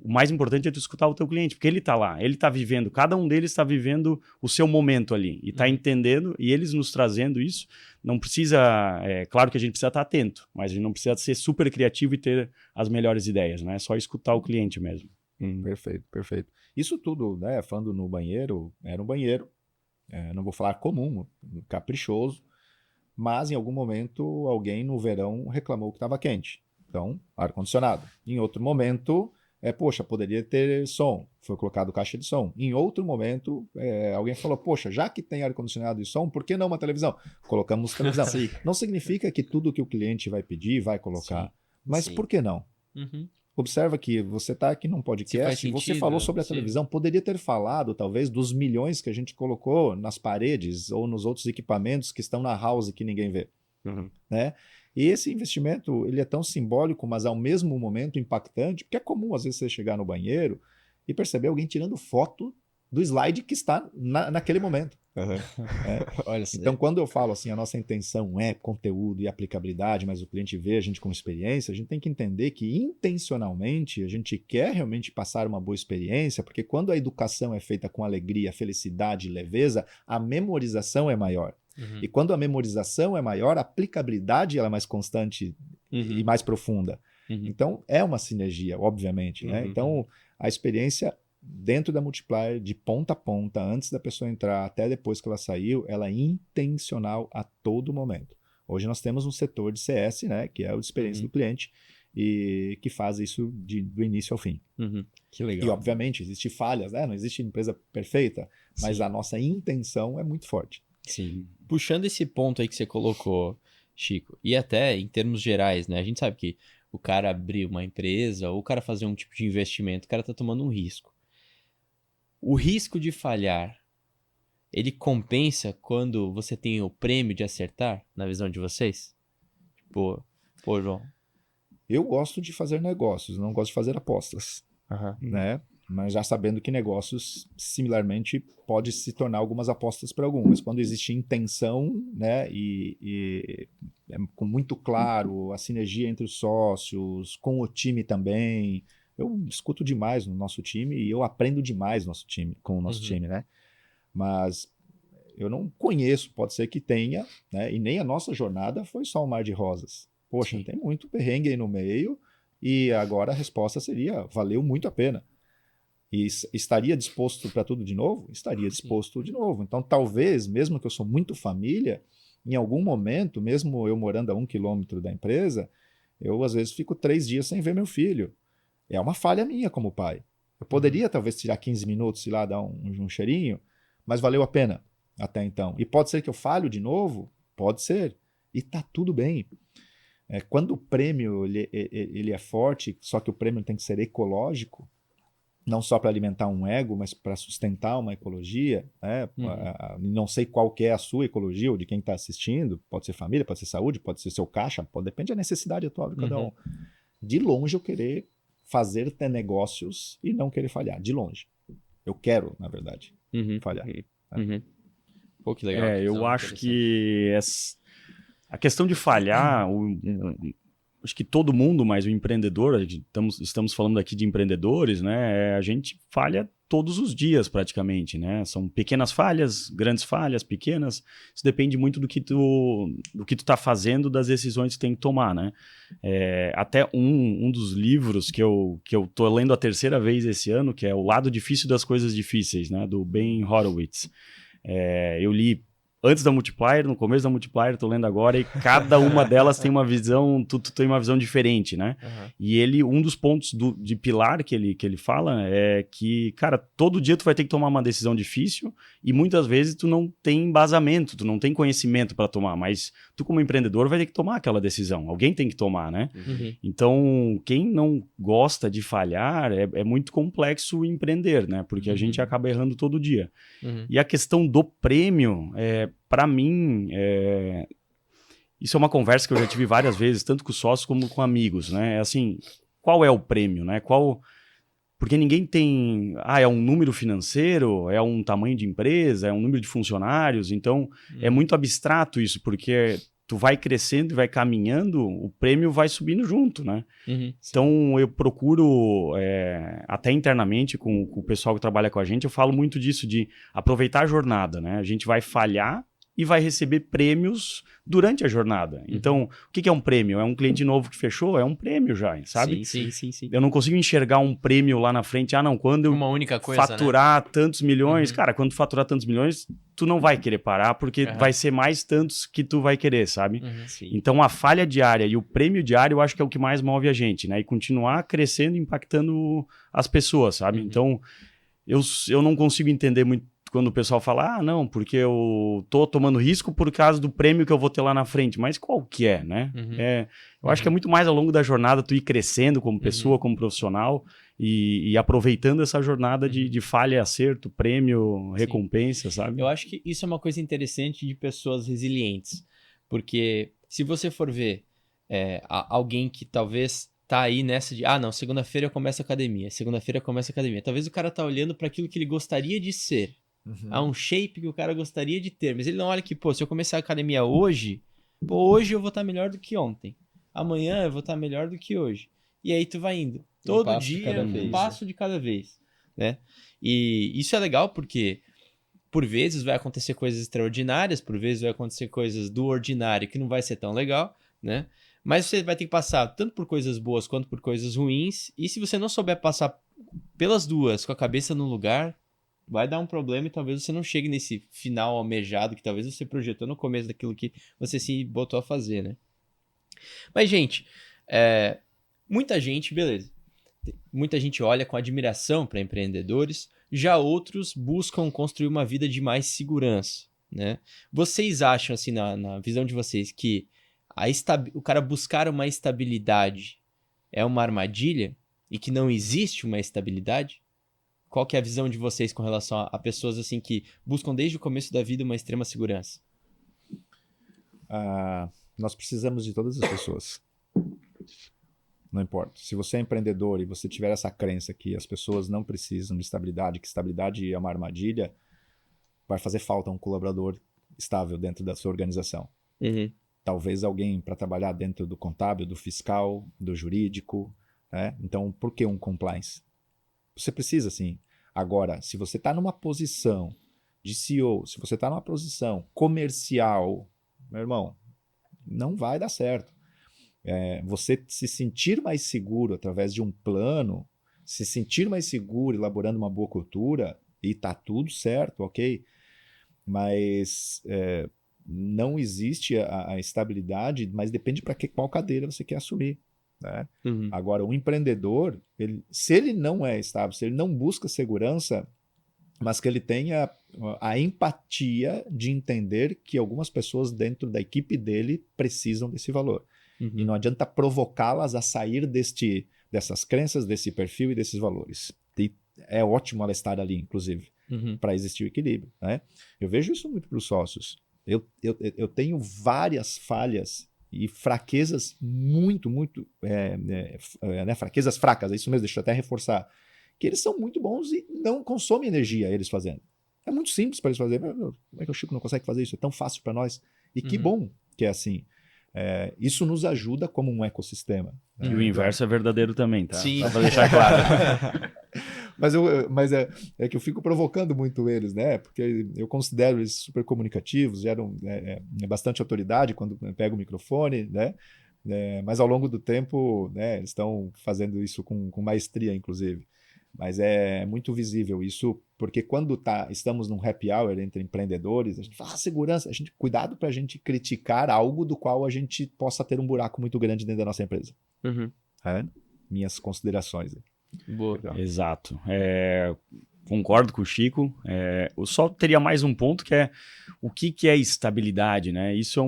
O mais importante é tu escutar o teu cliente, porque ele está lá, ele está vivendo, cada um deles está vivendo o seu momento ali, e está entendendo, e eles nos trazendo isso. Não precisa, claro que a gente precisa estar atento, mas a gente não precisa ser super criativo e ter as melhores ideias, né? É só escutar o cliente mesmo. Perfeito. Isso tudo, né, falando no banheiro, era um banheiro, não vou falar comum, caprichoso, mas em algum momento alguém no verão reclamou que estava quente. Então, ar-condicionado. Em outro momento, poxa, poderia ter som. Foi colocado caixa de som. Em outro momento, alguém falou, poxa, já que tem ar-condicionado e som, por que não uma televisão? Colocamos televisão. Não significa que tudo que o cliente vai pedir vai colocar. Mas por que não? Observa que você está aqui num podcast e você falou sobre a televisão. Poderia ter falado, talvez, dos milhões que a gente colocou nas paredes ou nos outros equipamentos que estão na house que ninguém vê. né? E esse investimento, ele é tão simbólico, mas ao mesmo momento impactante, porque é comum às vezes você chegar no banheiro e perceber alguém tirando foto do slide que está naquele momento. Olha só. Então, quando eu falo assim, a nossa intenção é conteúdo e aplicabilidade, mas o cliente vê a gente com experiência, a gente tem que entender que intencionalmente a gente quer realmente passar uma boa experiência, porque quando a educação é feita com alegria, felicidade e leveza, a memorização é maior. E quando a memorização é maior, a aplicabilidade ela é mais constante e mais profunda. Então, é uma sinergia, obviamente, né? Então, a experiência dentro da Multiplier, de ponta a ponta, antes da pessoa entrar até depois que ela saiu, ela é intencional a todo momento. Hoje nós temos um setor de CS, né, que é o de experiência do cliente, e que faz isso do início ao fim. Que legal. E, obviamente, existem falhas, né? Não existe empresa perfeita, mas a nossa intenção é muito forte. Sim. Puxando esse ponto aí que você colocou, Chico, e até em termos gerais, né? A gente sabe que o cara abrir uma empresa, ou o cara fazer um tipo de investimento, o cara tá tomando um risco. O risco de falhar, ele compensa quando você tem o prêmio de acertar, na visão de vocês? Tipo, pô, João. Eu gosto de fazer negócios, não gosto de fazer apostas, né? Mas já sabendo que negócios, similarmente, pode se tornar algumas apostas para algumas. Quando existe intenção, né, e é muito claro a sinergia entre os sócios, com o time também. Eu escuto demais no nosso time e eu aprendo demais com o nosso time, né? Mas eu não conheço, pode ser que tenha, né? E nem a nossa jornada foi só um mar de rosas. Poxa, tem muito perrengue aí no meio e agora a resposta seria, valeu muito a pena. E estaria disposto para tudo de novo? Estaria disposto de novo. Então, talvez, mesmo que eu sou muito família, em algum momento, mesmo eu morando a 1 quilômetro da empresa, eu às vezes fico 3 dias sem ver meu filho. É uma falha minha como pai. Eu poderia talvez tirar 15 minutos e lá dar um cheirinho, mas valeu a pena até então. E pode ser que eu falho de novo? Pode ser. E tá tudo bem. Quando o prêmio ele é forte, só que o prêmio tem que ser ecológico, não só para alimentar um ego, mas para sustentar uma ecologia, né? Não sei qual que é a sua ecologia ou de quem está assistindo, pode ser família, pode ser saúde, pode ser seu caixa, depende da necessidade atual de cada um. De longe eu querer ter negócios e não querer falhar, de longe. Eu quero, na verdade, falhar. Pô, que legal. Eu acho que a questão de falhar, acho que todo mundo, mas o empreendedor, estamos falando aqui de empreendedores, né? A gente falha todos os dias praticamente, né? São pequenas falhas, grandes falhas, pequenas. Isso depende muito do que tu tá fazendo, das decisões que tu tem que tomar, né? Até um dos livros que eu tô lendo a 3ª vez esse ano, que é O Lado Difícil das Coisas Difíceis, né? Do Ben Horowitz. Eu li antes da Multiplier, no começo da Multiplier, tô lendo agora, e cada uma delas tem uma visão, tu tem uma visão diferente, né? E um dos pontos de pilar que ele fala é que, cara, todo dia tu vai ter que tomar uma decisão difícil e muitas vezes tu não tem embasamento, tu não tem conhecimento para tomar, mas tu como empreendedor vai ter que tomar aquela decisão, alguém tem que tomar, né? Então, quem não gosta de falhar, é muito complexo empreender, né? Porque a gente acaba errando todo dia. E a questão do prêmio, para mim, isso é uma conversa que eu já tive várias vezes, tanto com sócios como com amigos, né? Assim, qual é o prêmio, né? Porque ninguém tem... é um número financeiro, é um tamanho de empresa, é um número de funcionários, então é muito abstrato isso, porque tu vai crescendo e vai caminhando, o prêmio vai subindo junto, né? Então eu procuro, até internamente com o pessoal que trabalha com a gente, eu falo muito disso, de aproveitar a jornada, né? A gente vai falhar e vai receber prêmios durante a jornada. Então, o que é um prêmio? É um cliente novo que fechou? É um prêmio já, sabe? Sim. Eu não consigo enxergar um prêmio lá na frente. Não, quando eu uma única coisa, faturar tantos milhões... Cara, quando tu faturar tantos milhões, tu não vai querer parar, porque vai ser mais tantos que tu vai querer, sabe? Então, a falha diária e o prêmio diário, eu acho que é o que mais move a gente, né? E continuar crescendo, impactando as pessoas, sabe? Então, eu não consigo entender muito quando o pessoal fala, não, porque eu tô tomando risco por causa do prêmio que eu vou ter lá na frente. Mas qual que é, né? Eu acho que é muito mais ao longo da jornada tu ir crescendo como pessoa, como profissional e aproveitando essa jornada de falha e acerto, prêmio, recompensa, sabe? Eu acho que isso é uma coisa interessante de pessoas resilientes, porque se você for ver alguém que talvez tá aí nessa de, não, segunda-feira eu começo a academia, segunda-feira eu começo a academia. Talvez o cara tá olhando para aquilo que ele gostaria de ser. Há um shape que o cara gostaria de ter, mas ele não olha que, pô, se eu começar a academia hoje, hoje eu vou estar melhor do que ontem. Amanhã eu vou estar melhor do que hoje. E aí tu vai indo. Todo dia, um passo de cada vez, né? E isso é legal porque por vezes vai acontecer coisas extraordinárias, por vezes vai acontecer coisas do ordinário que não vai ser tão legal, né? Mas você vai ter que passar tanto por coisas boas quanto por coisas ruins. E se você não souber passar pelas duas com a cabeça no lugar, vai dar um problema e talvez você não chegue nesse final almejado que talvez você projetou no começo daquilo que você se botou a fazer, né? Mas, gente, muita gente, beleza. Muita gente olha com admiração para empreendedores, já outros buscam construir uma vida de mais segurança, né? Vocês acham, assim, na visão de vocês, que o cara buscar uma estabilidade é uma armadilha e que não existe uma estabilidade? Qual que é a visão de vocês com relação a pessoas assim que buscam desde o começo da vida uma extrema segurança? Nós precisamos de todas as pessoas. Não importa. Se você é empreendedor e você tiver essa crença que as pessoas não precisam de estabilidade, que estabilidade é uma armadilha, vai fazer falta um colaborador estável dentro da sua organização. Uhum. Talvez alguém para trabalhar dentro do contábil, do fiscal, do jurídico, né? Então, por que um compliance? Você precisa, sim. Agora, se você está numa posição de CEO, se você está numa posição comercial, meu irmão, não vai dar certo. Você se sentir mais seguro através de um plano, se sentir mais seguro elaborando uma boa cultura, e tá tudo certo, ok? Mas não existe a estabilidade, mas depende para qual cadeira você quer assumir. Né? Uhum. Agora, um empreendedor, se ele não é estável, se ele não busca segurança, mas que ele tenha a empatia de entender que algumas pessoas dentro da equipe dele precisam desse valor. Uhum. E não adianta provocá-las a sair dessas crenças, desse perfil e desses valores. E é ótimo ela estar ali, inclusive, para existir o equilíbrio. Né? Eu vejo isso muito para os sócios. Eu tenho várias falhas e fraquezas muito, fraquezas fracas, é isso mesmo, deixa eu até reforçar, que eles são muito bons e não consomem energia eles fazendo. É muito simples para eles fazerem. Como é que o Chico não consegue fazer isso? É tão fácil para nós. E que bom que é assim. Isso nos ajuda como um ecossistema. E o inverso é verdadeiro também, tá? Sim. Só para deixar claro. Mas é que eu fico provocando muito eles, né? Porque eu considero eles super comunicativos, geram bastante autoridade quando pego o microfone, né? Mas ao longo do tempo, né, eles estão fazendo isso com maestria, inclusive. Mas é muito visível isso, porque quando estamos num happy hour entre empreendedores, a gente fala segurança, cuidado para a gente criticar algo do qual a gente possa ter um buraco muito grande dentro da nossa empresa. Uhum. Minhas considerações. Boa. Exato. Concordo com o Chico. Eu só teria mais um ponto que é o que é estabilidade, né? Isso é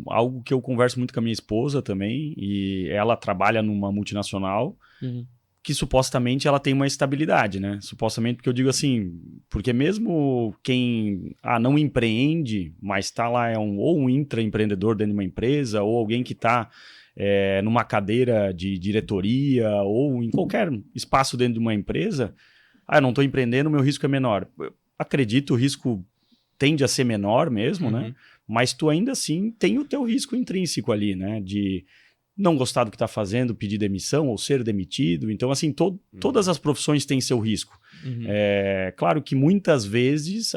algo que eu converso muito com a minha esposa também, e ela trabalha numa multinacional. Uhum. Que supostamente ela tem uma estabilidade, né? Supostamente, porque eu digo assim, porque mesmo quem não empreende, mas está lá, ou um intraempreendedor dentro de uma empresa, ou alguém que está numa cadeira de diretoria, ou em qualquer espaço dentro de uma empresa, eu não estou empreendendo, meu risco é menor. Eu acredito, o risco tende a ser menor mesmo, né? Mas tu ainda assim tem o teu risco intrínseco ali, né? De não gostar do que está fazendo, pedir demissão ou ser demitido. Então, assim, todas as profissões têm seu risco. Claro que muitas vezes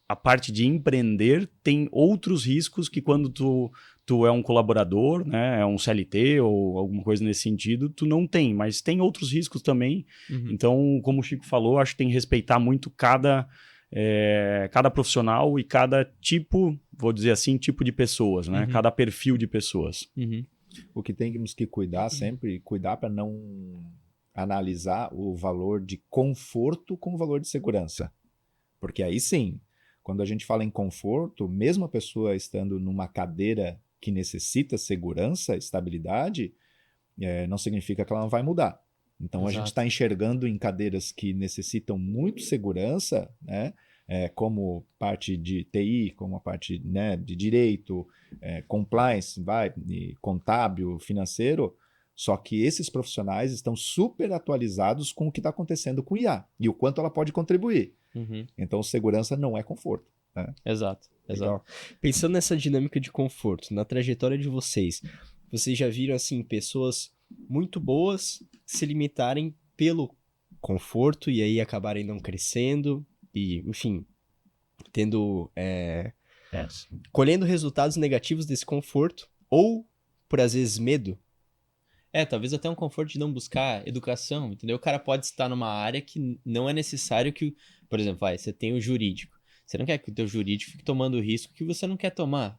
a parte de empreender tem outros riscos que quando tu é um colaborador, né, é um CLT ou alguma coisa nesse sentido, tu não tem, mas tem outros riscos também. Então, como o Chico falou, acho que tem que respeitar muito cada profissional e cada tipo, vou dizer assim, tipo de pessoas, né? Cada perfil de pessoas. O que temos que cuidar sempre, cuidar para não analisar o valor de conforto com o valor de segurança. Porque aí sim, quando a gente fala em conforto, mesmo a pessoa estando numa cadeira que necessita segurança, estabilidade, não significa que ela não vai mudar. Então, a gente está enxergando em cadeiras que necessitam muito segurança, né? como parte de TI, como a parte, né, de direito, compliance, e contábil, financeiro, só que esses profissionais estão super atualizados com o que está acontecendo com o IA e o quanto ela pode contribuir. Uhum. Então, segurança não é conforto. Né? Exato, exato. Legal. Pensando nessa dinâmica de conforto, na trajetória de vocês já viram, assim, pessoas muito boas se limitarem pelo conforto e aí acabarem não crescendo e, enfim, tendo, colhendo resultados negativos desse conforto ou, por às vezes, medo? Talvez até um conforto de não buscar educação, entendeu? O cara pode estar numa área que não é necessário que, por exemplo, você tem o jurídico. Você não quer que o teu jurídico fique tomando risco que você não quer tomar,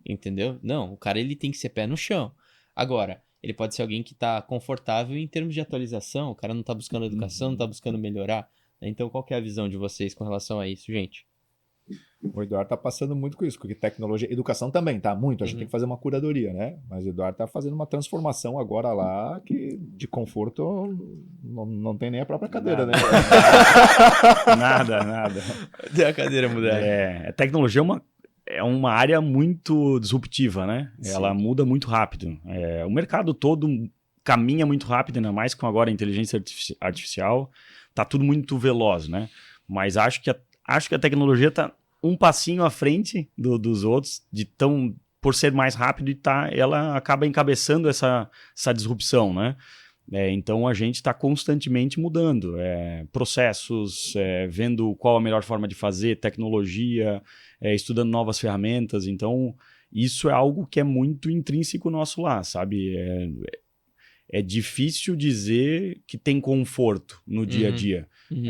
entendeu? Não, o cara ele tem que ser pé no chão. Agora, ele pode ser alguém que está confortável em termos de atualização, o cara não está buscando educação, não está buscando melhorar. Né? Então, qual que é a visão de vocês com relação a isso, gente? O Eduardo está passando muito com isso, porque tecnologia, educação também, tá? Muito. A gente tem que fazer uma curadoria, né? Mas o Eduardo está fazendo uma transformação agora lá que de conforto não tem nem a própria cadeira, né? Nada, nada. Dê a cadeira, mulher. A tecnologia é uma área muito disruptiva, né? Sim. Ela muda muito rápido. O mercado todo caminha muito rápido, ainda mais com agora a inteligência artificial. Tá tudo muito veloz, né? Mas acho que a tecnologia está um passinho à frente dos outros, por ser mais rápido ela acaba encabeçando essa disrupção, né? Então a gente está constantemente mudando processos, vendo qual a melhor forma de fazer, tecnologia, estudando novas ferramentas. Então isso é algo que é muito intrínseco nosso lá, sabe? É difícil dizer que tem conforto no dia a dia. Uhum.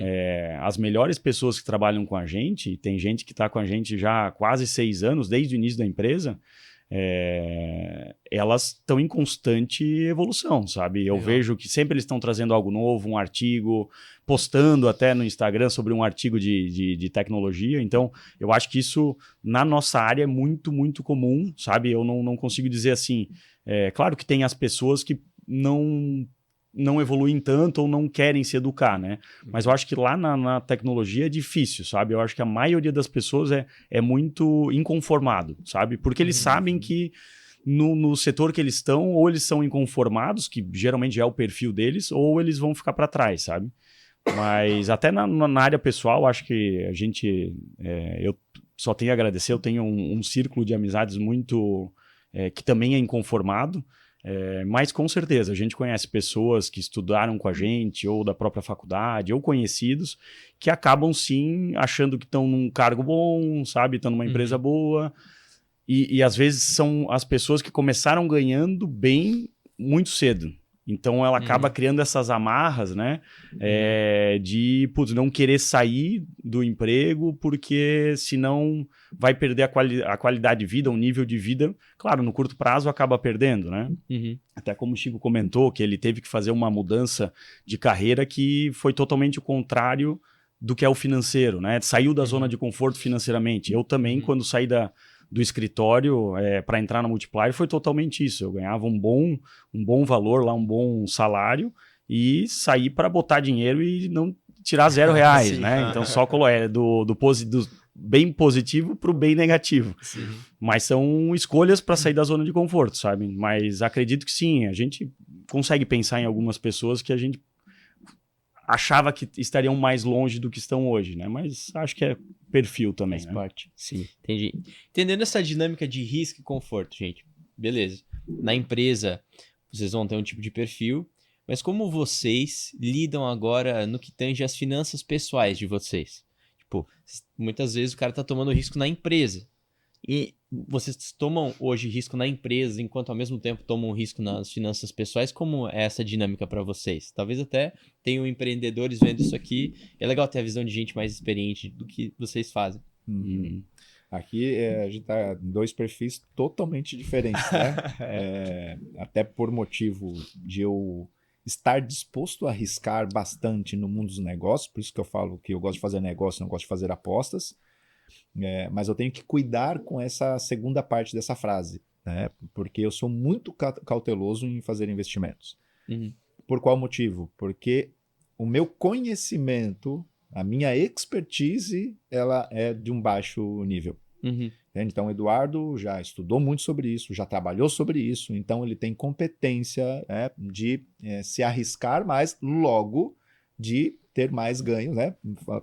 As melhores pessoas que trabalham com a gente, tem gente que está com a gente já há quase 6 anos, desde o início da empresa, elas estão em constante evolução, sabe? Eu vejo que sempre eles estão trazendo algo novo, um artigo, postando até no Instagram sobre um artigo de tecnologia. Então, eu acho que isso, na nossa área, é muito, muito comum, sabe? Eu não consigo dizer assim... claro que tem as pessoas que não evoluem tanto ou não querem se educar, né? Mas eu acho que lá na tecnologia é difícil, sabe? Eu acho que a maioria das pessoas é muito inconformado, sabe? Porque eles sabem que no setor que eles estão, ou eles são inconformados, que geralmente é o perfil deles, ou eles vão ficar para trás, sabe? Mas até na área pessoal, acho que a gente... eu só tenho a agradecer, eu tenho um círculo de amizades muito... que também é inconformado, mas com certeza a gente conhece pessoas que estudaram com a gente ou da própria faculdade ou conhecidos que acabam sim achando que estão num cargo bom, sabe, estão numa empresa boa e às vezes são as pessoas que começaram ganhando bem muito cedo. Então ela acaba criando essas amarras, né? De não querer sair do emprego porque senão vai perder a qualidade de vida, o nível de vida. Claro, no curto prazo acaba perdendo, né? Até como o Chico comentou, que ele teve que fazer uma mudança de carreira que foi totalmente o contrário do que é o financeiro, né? Saiu da zona de conforto financeiramente. Eu também, quando saí do escritório para entrar na Multiplier, foi totalmente isso. Eu ganhava um bom valor lá, um bom salário e saí para botar dinheiro e não tirar R$0, né? Então só do bem positivo para o bem negativo. Sim. Mas são escolhas para sair da zona de conforto, sabe? Mas acredito que sim, a gente consegue pensar em algumas pessoas que a gente achava que estariam mais longe do que estão hoje, né? Mas acho que é perfil também, Faz né? parte. Sim. Entendi. Entendendo essa dinâmica de risco e conforto, gente, beleza. Na empresa, vocês vão ter um tipo de perfil, mas como vocês lidam agora no que tange as finanças pessoais de vocês? Tipo, muitas vezes o cara tá tomando risco na empresa. E vocês tomam hoje risco na empresa, enquanto ao mesmo tempo tomam risco nas finanças pessoais. Como é essa dinâmica para vocês? Talvez até tenham empreendedores vendo isso aqui. É legal ter a visão de gente mais experiente do que vocês fazem. Aqui a gente tá em 2 perfis totalmente diferentes, né? Até por motivo de eu estar disposto a arriscar bastante no mundo dos negócios, por isso que eu falo que eu gosto de fazer negócio, não gosto de fazer apostas. Mas eu tenho que cuidar com essa segunda parte dessa frase, né? Porque eu sou muito cauteloso em fazer investimentos. Por qual motivo? Porque o meu conhecimento A minha expertise, ela é de um baixo nível. Uhum. Então, o Eduardo já estudou muito sobre isso, já trabalhou sobre isso, então ele tem competência de se arriscar mais, logo de ter mais ganhos, né?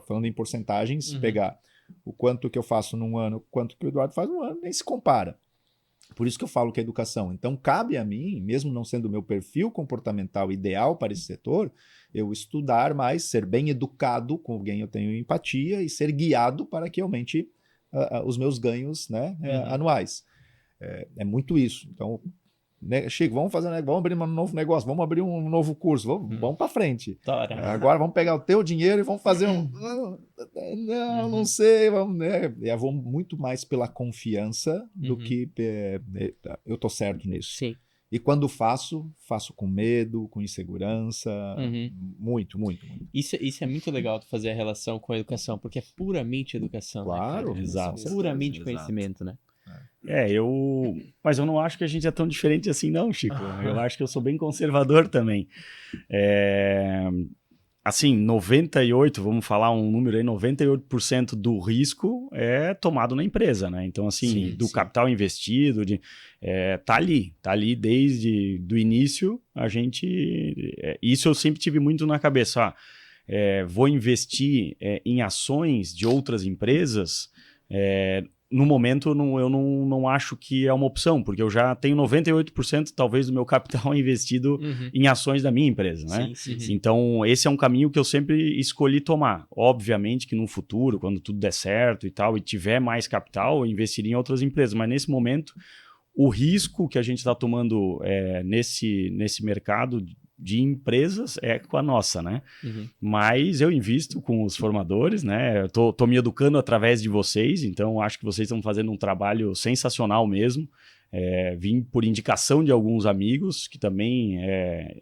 Falando em porcentagens, pegar o quanto que eu faço num ano, o quanto que o Eduardo faz num ano, nem se compara. Por isso que eu falo que é educação. Então, cabe a mim, mesmo não sendo o meu perfil comportamental ideal para esse setor, eu estudar mais, ser bem educado com quem eu tenho empatia e ser guiado para que aumente os meus ganhos, né, anuais. É muito isso. Então, né, Chico, vamos abrir um novo negócio, vamos abrir um novo curso, vamos para frente. Agora vamos pegar o teu dinheiro e vamos fazer um... Não sei, vamos, né? Eu vou muito mais pela confiança do que eu tô certo nisso. Sim. E quando faço com medo, com insegurança, muito, muito, muito. Isso é muito legal, tu fazer a relação com a educação, porque é puramente educação. Claro, né, cara? exato. Puramente Exato. conhecimento, né? Mas eu não acho que a gente é tão diferente assim não, Chico. Eu acho que eu sou bem conservador também. Assim, 98, vamos falar um número aí, 98% do risco é tomado na empresa, né? Então, assim, do capital investido, tá ali desde do início, isso eu sempre tive muito na cabeça, vou investir em ações de outras empresas, no momento eu não acho que é uma opção, porque eu já tenho 98% talvez do meu capital investido em ações da minha empresa, né? Sim. Então esse é um caminho que eu sempre escolhi tomar. Obviamente que no futuro, quando tudo der certo e tal, e tiver mais capital, eu investiria em outras empresas, mas nesse momento o risco que a gente está tomando nesse mercado de empresas é com a nossa, né? Mas eu invisto com os formadores, né? Eu tô me educando através de vocês, então acho que vocês estão fazendo um trabalho sensacional mesmo. Vim por indicação de alguns amigos que também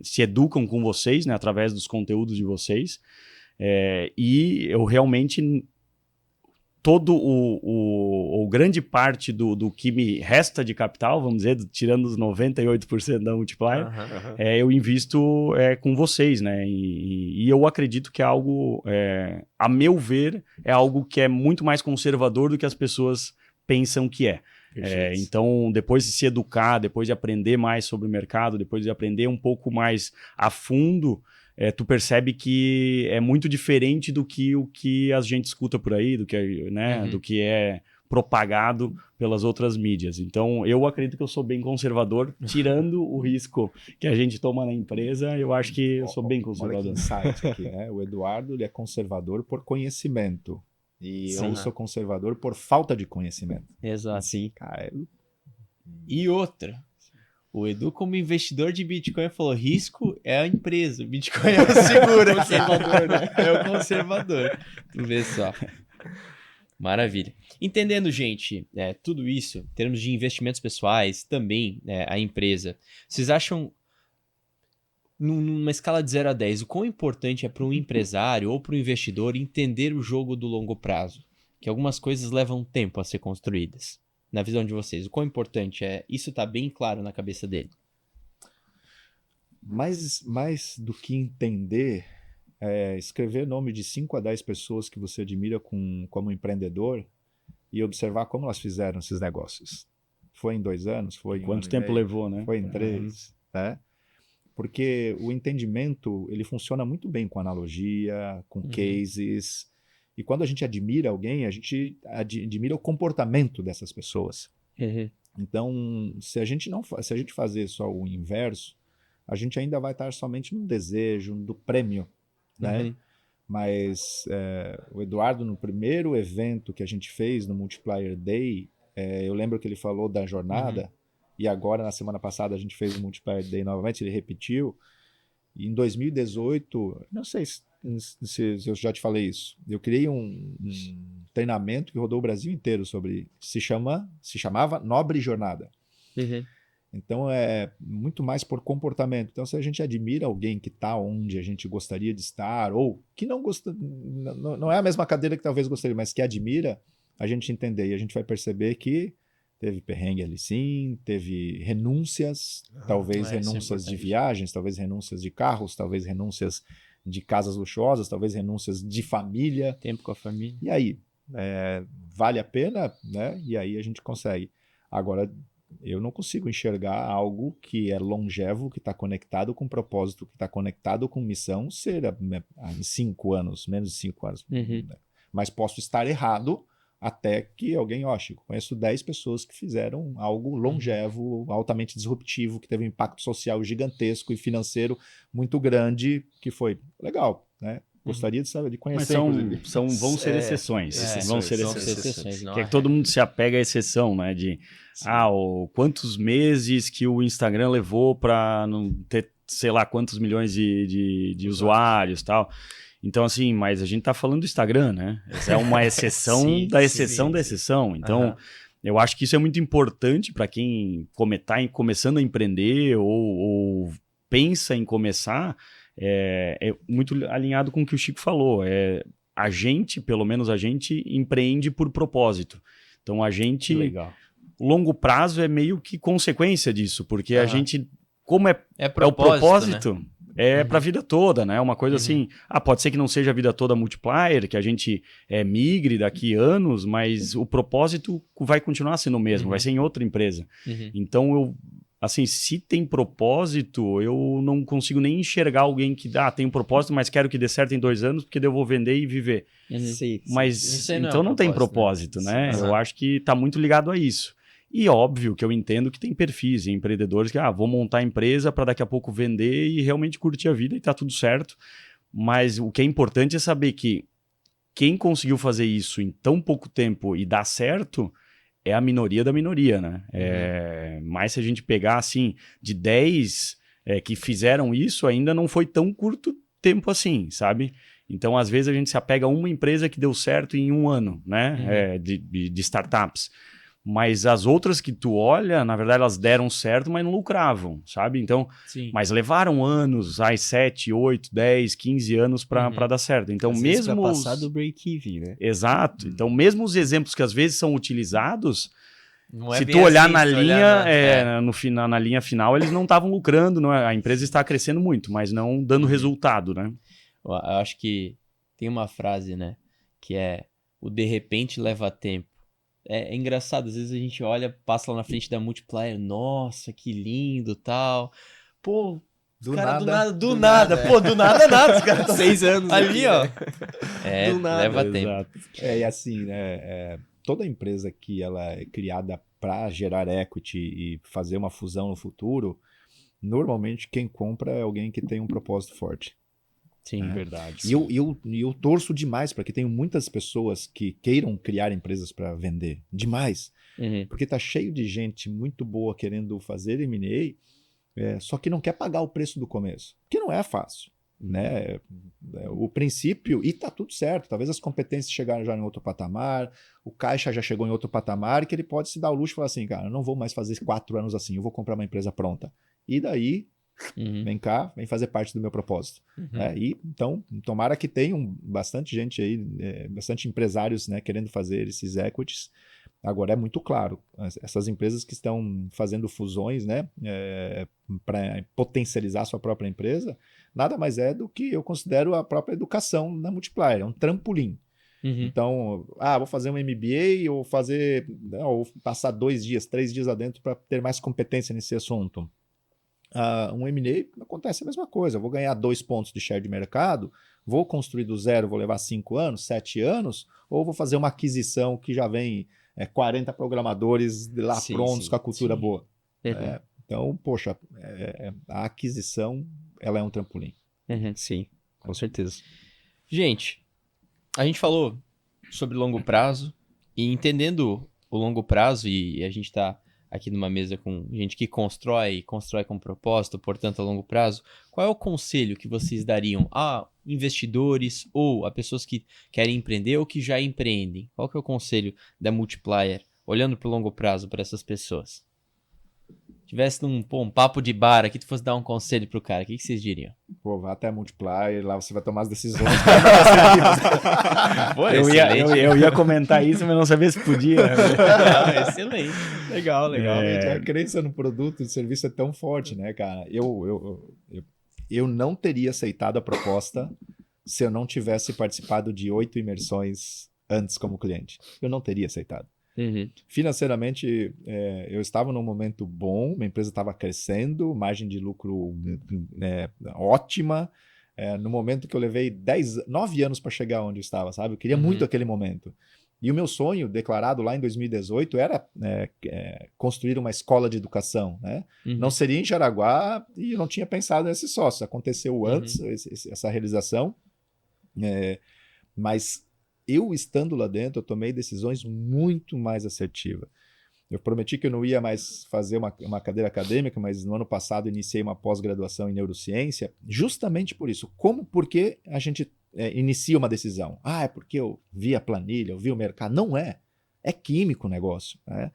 se educam com vocês, né? Através dos conteúdos de vocês. E eu realmente... todo o grande parte do que me resta de capital, vamos dizer, tirando os 98% da Multiplier, eu invisto com vocês, né? E eu acredito que é algo, a meu ver, é algo que é muito mais conservador do que as pessoas pensam que é. Então, depois de se educar, depois de aprender mais sobre o mercado, depois de aprender um pouco mais a fundo... tu percebe que é muito diferente do que o que a gente escuta por aí, do que, né, do que é propagado pelas outras mídias. Então, eu acredito que eu sou bem conservador, tirando o risco que a gente toma na empresa, eu acho que eu sou bem conservador. Olha que insight aqui, né? O Eduardo ele é conservador por conhecimento. E eu sou conservador por falta de conhecimento. Exato. Assim. Cara, E outra, o Edu, como investidor de Bitcoin, falou: risco é a empresa, o Bitcoin é o seguro. Conservador, né? É o conservador. Tu vê só. Maravilha. Entendendo, gente, tudo isso, em termos de investimentos pessoais, também a empresa, vocês acham, numa escala de 0 a 10, o quão importante é para um empresário ou para um investidor entender o jogo do longo prazo? Que algumas coisas levam tempo a ser construídas. Na visão de vocês, o quão importante é isso tá bem claro na cabeça dele? mais do que entender, escrever nome de 5 a 10 pessoas que você admira como empreendedor e observar como elas fizeram esses negócios. Foi em 2 anos? Foi em Quanto 1 ano tempo e meio? levou, né? Foi em 3, né? Porque o entendimento, ele funciona muito bem com analogia, com cases. E quando a gente admira alguém, a gente admira o comportamento dessas pessoas. Então, se a gente fazer só o inverso, a gente ainda vai estar somente no desejo, do prêmio, né? Mas o Eduardo, no primeiro evento que a gente fez no Multiplier Day, eu lembro que ele falou da jornada, e agora, na semana passada, a gente fez o Multiplier Day novamente, ele repetiu. E em 2018, não sei se eu já te falei isso, eu criei um treinamento que rodou o Brasil inteiro sobre, se chamava Nobre Jornada. Então é muito mais por comportamento. Então, se a gente admira alguém que está onde a gente gostaria de estar, ou que não gosta, não é a mesma cadeira que talvez gostaria, mas que admira, a gente entender. E a gente vai perceber que teve perrengue ali sim, teve renúncias, talvez renúncias de viagens, talvez renúncias de carros, talvez renúncias de casas luxuosas, talvez renúncias de família. Tempo com a família. E aí, vale a pena, né? E aí a gente consegue. Agora, eu não consigo enxergar algo que é longevo, que está conectado com propósito, que está conectado com missão, ser em 5 anos, menos de 5 anos. Uhum. Mas posso estar errado até que alguém, Chico, conheço 10 pessoas que fizeram algo longevo, altamente disruptivo, que teve um impacto social gigantesco e financeiro muito grande, que foi legal, né? Gostaria de saber, de Mas conhecer. vão ser exceções. Vão ser exceções. Não Que é é que todo mundo se apega à exceção, né? De quantos meses que o Instagram levou para não ter, sei lá, quantos milhões de usuários e tal. Então, assim, mas a gente tá falando do Instagram, né? Essa é uma exceção da exceção da exceção. Então, eu acho que isso é muito importante para quem tá começando a empreender ou pensa em começar. É muito alinhado com o que o Chico falou. A gente, pelo menos a gente, empreende por propósito. Então, a gente... Legal. O longo prazo é meio que consequência disso, porque a gente... Como é o propósito... Né? Para a vida toda, né? Uma coisa assim, pode ser que não seja a vida toda multiplier, que a gente migre daqui anos, mas o propósito vai continuar sendo o mesmo, vai ser em outra empresa. Então, assim, se tem propósito, eu não consigo nem enxergar alguém que tem um propósito, mas quero que dê certo em 2 anos, porque daí eu vou vender e viver. Sim. Mas Não então não tem propósito, né? Eu acho que está muito ligado a isso. E óbvio que eu entendo que tem perfis e empreendedores que vou montar a empresa para daqui a pouco vender e realmente curtir a vida e tá tudo certo. Mas o que é importante é saber que quem conseguiu fazer isso em tão pouco tempo e dar certo é a minoria da minoria, né? Mas se a gente pegar assim, de 10 que fizeram isso, ainda não foi tão curto tempo assim, sabe? Então, às vezes, a gente se apega a uma empresa que deu certo em 1 ano, né? De startups. Mas as outras que tu olha, na verdade, elas deram certo, mas não lucravam, sabe? Então, mas levaram anos, 7, 8, 10, 15 anos para dar certo. Então, às mesmo pra passar do break-even, né? Exato. Então, mesmo os exemplos que às vezes são utilizados, se tu olhar na linha, na linha final, eles não estavam lucrando, não é? A empresa está crescendo muito, mas não dando resultado, né? Eu acho que tem uma frase, né? Que é: o de repente leva tempo. É engraçado, às vezes a gente olha, passa lá na frente da Multiplier, nossa, que lindo, tal. Pô, Do nada. Pô, do nada, os caras 6 anos ali, aqui, ó. né? Do nada. Leva tempo. Exato. E assim, né, toda empresa que ela é criada para gerar equity e fazer uma fusão no futuro, normalmente quem compra é alguém que tem um propósito forte. Sim, verdade. E eu torço demais para que tenham muitas pessoas que queiram criar empresas para vender. Demais. Porque tá cheio de gente muito boa querendo fazer M&A, só que não quer pagar o preço do começo. Que não é fácil. Né? O princípio, e tá tudo certo. Talvez as competências chegaram já em outro patamar, o caixa já chegou em outro patamar, que ele pode se dar o luxo e falar assim, cara, eu não vou mais fazer 4 anos assim, eu vou comprar uma empresa pronta. E daí... Vem cá, vem fazer parte do meu propósito. E então, tomara que tenham bastante gente aí, bastante empresários, né, querendo fazer esses equities. Agora, é muito claro, essas empresas que estão fazendo fusões, né, para potencializar a sua própria empresa, nada mais é do que eu considero a própria educação na Multiplier, é um trampolim. Então, vou fazer um MBA ou passar 2 dias, 3 dias lá dentro para ter mais competência nesse assunto. Um M&A acontece a mesma coisa. Eu vou ganhar 2 pontos de share de mercado, vou construir do zero, vou levar 5 anos, 7 anos, ou vou fazer uma aquisição que já vem 40 programadores lá prontos com a cultura boa. Então, poxa, a aquisição ela é um trampolim. Sim, com certeza. Gente, a gente falou sobre longo prazo e entendendo o longo prazo, e a gente está aqui numa mesa com gente que constrói com propósito, portanto, a longo prazo, qual é o conselho que vocês dariam a investidores ou a pessoas que querem empreender ou que já empreendem? Qual que é o conselho da Multiplier, olhando para o longo prazo para essas pessoas? Tivesse um papo de bar aqui, tu fosse dar um conselho pro cara, o que vocês diriam? Pô, vá até a Multiplier, lá você vai tomar as decisões. Pô, eu ia comentar isso, mas não sabia se podia. Excelente. Legal. A crença no produto e serviço é tão forte, né, cara? Eu eu não teria aceitado a proposta se eu não tivesse participado de 8 imersões antes como cliente. Eu não teria aceitado. Financeiramente, eu estava num momento bom, minha empresa estava crescendo, margem de lucro ótima. No momento que eu levei 9 anos para chegar onde eu estava, sabe? Eu queria muito aquele momento. E o meu sonho, declarado lá em 2018, era construir uma escola de educação, né? Não seria em Jaraguá e eu não tinha pensado nesse sócio. Aconteceu antes essa realização, mas eu estando lá dentro, eu tomei decisões muito mais assertivas. Eu prometi que eu não ia mais fazer uma cadeira acadêmica, mas no ano passado iniciei uma pós-graduação em neurociência, justamente por isso. Porque a gente inicia uma decisão? É porque eu vi a planilha, eu vi o mercado. Não é. É químico o negócio, né?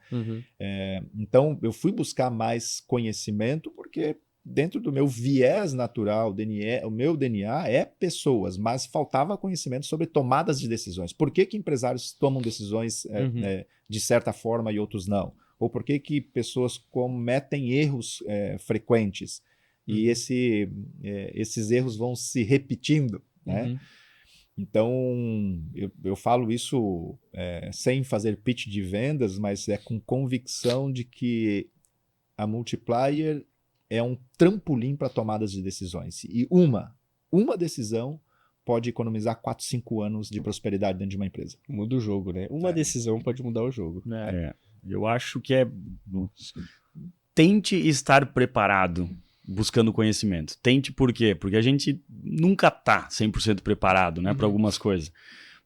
Então, eu fui buscar mais conhecimento porque dentro do meu viés natural, o meu DNA é pessoas, mas faltava conhecimento sobre tomadas de decisões. Por que empresários tomam decisões de certa forma e outros não? Ou por que pessoas cometem erros frequentes? E esses erros vão se repetindo, né? Então, eu falo isso sem fazer pitch de vendas, mas com convicção de que a Multiplier é um trampolim para tomadas de decisões. E uma decisão pode economizar 4, 5 anos de prosperidade dentro de uma empresa. Muda o jogo, né? Uma decisão pode mudar o jogo. Eu acho que tente estar preparado buscando conhecimento. Tente por quê? Porque a gente nunca está 100% preparado, né, para algumas coisas.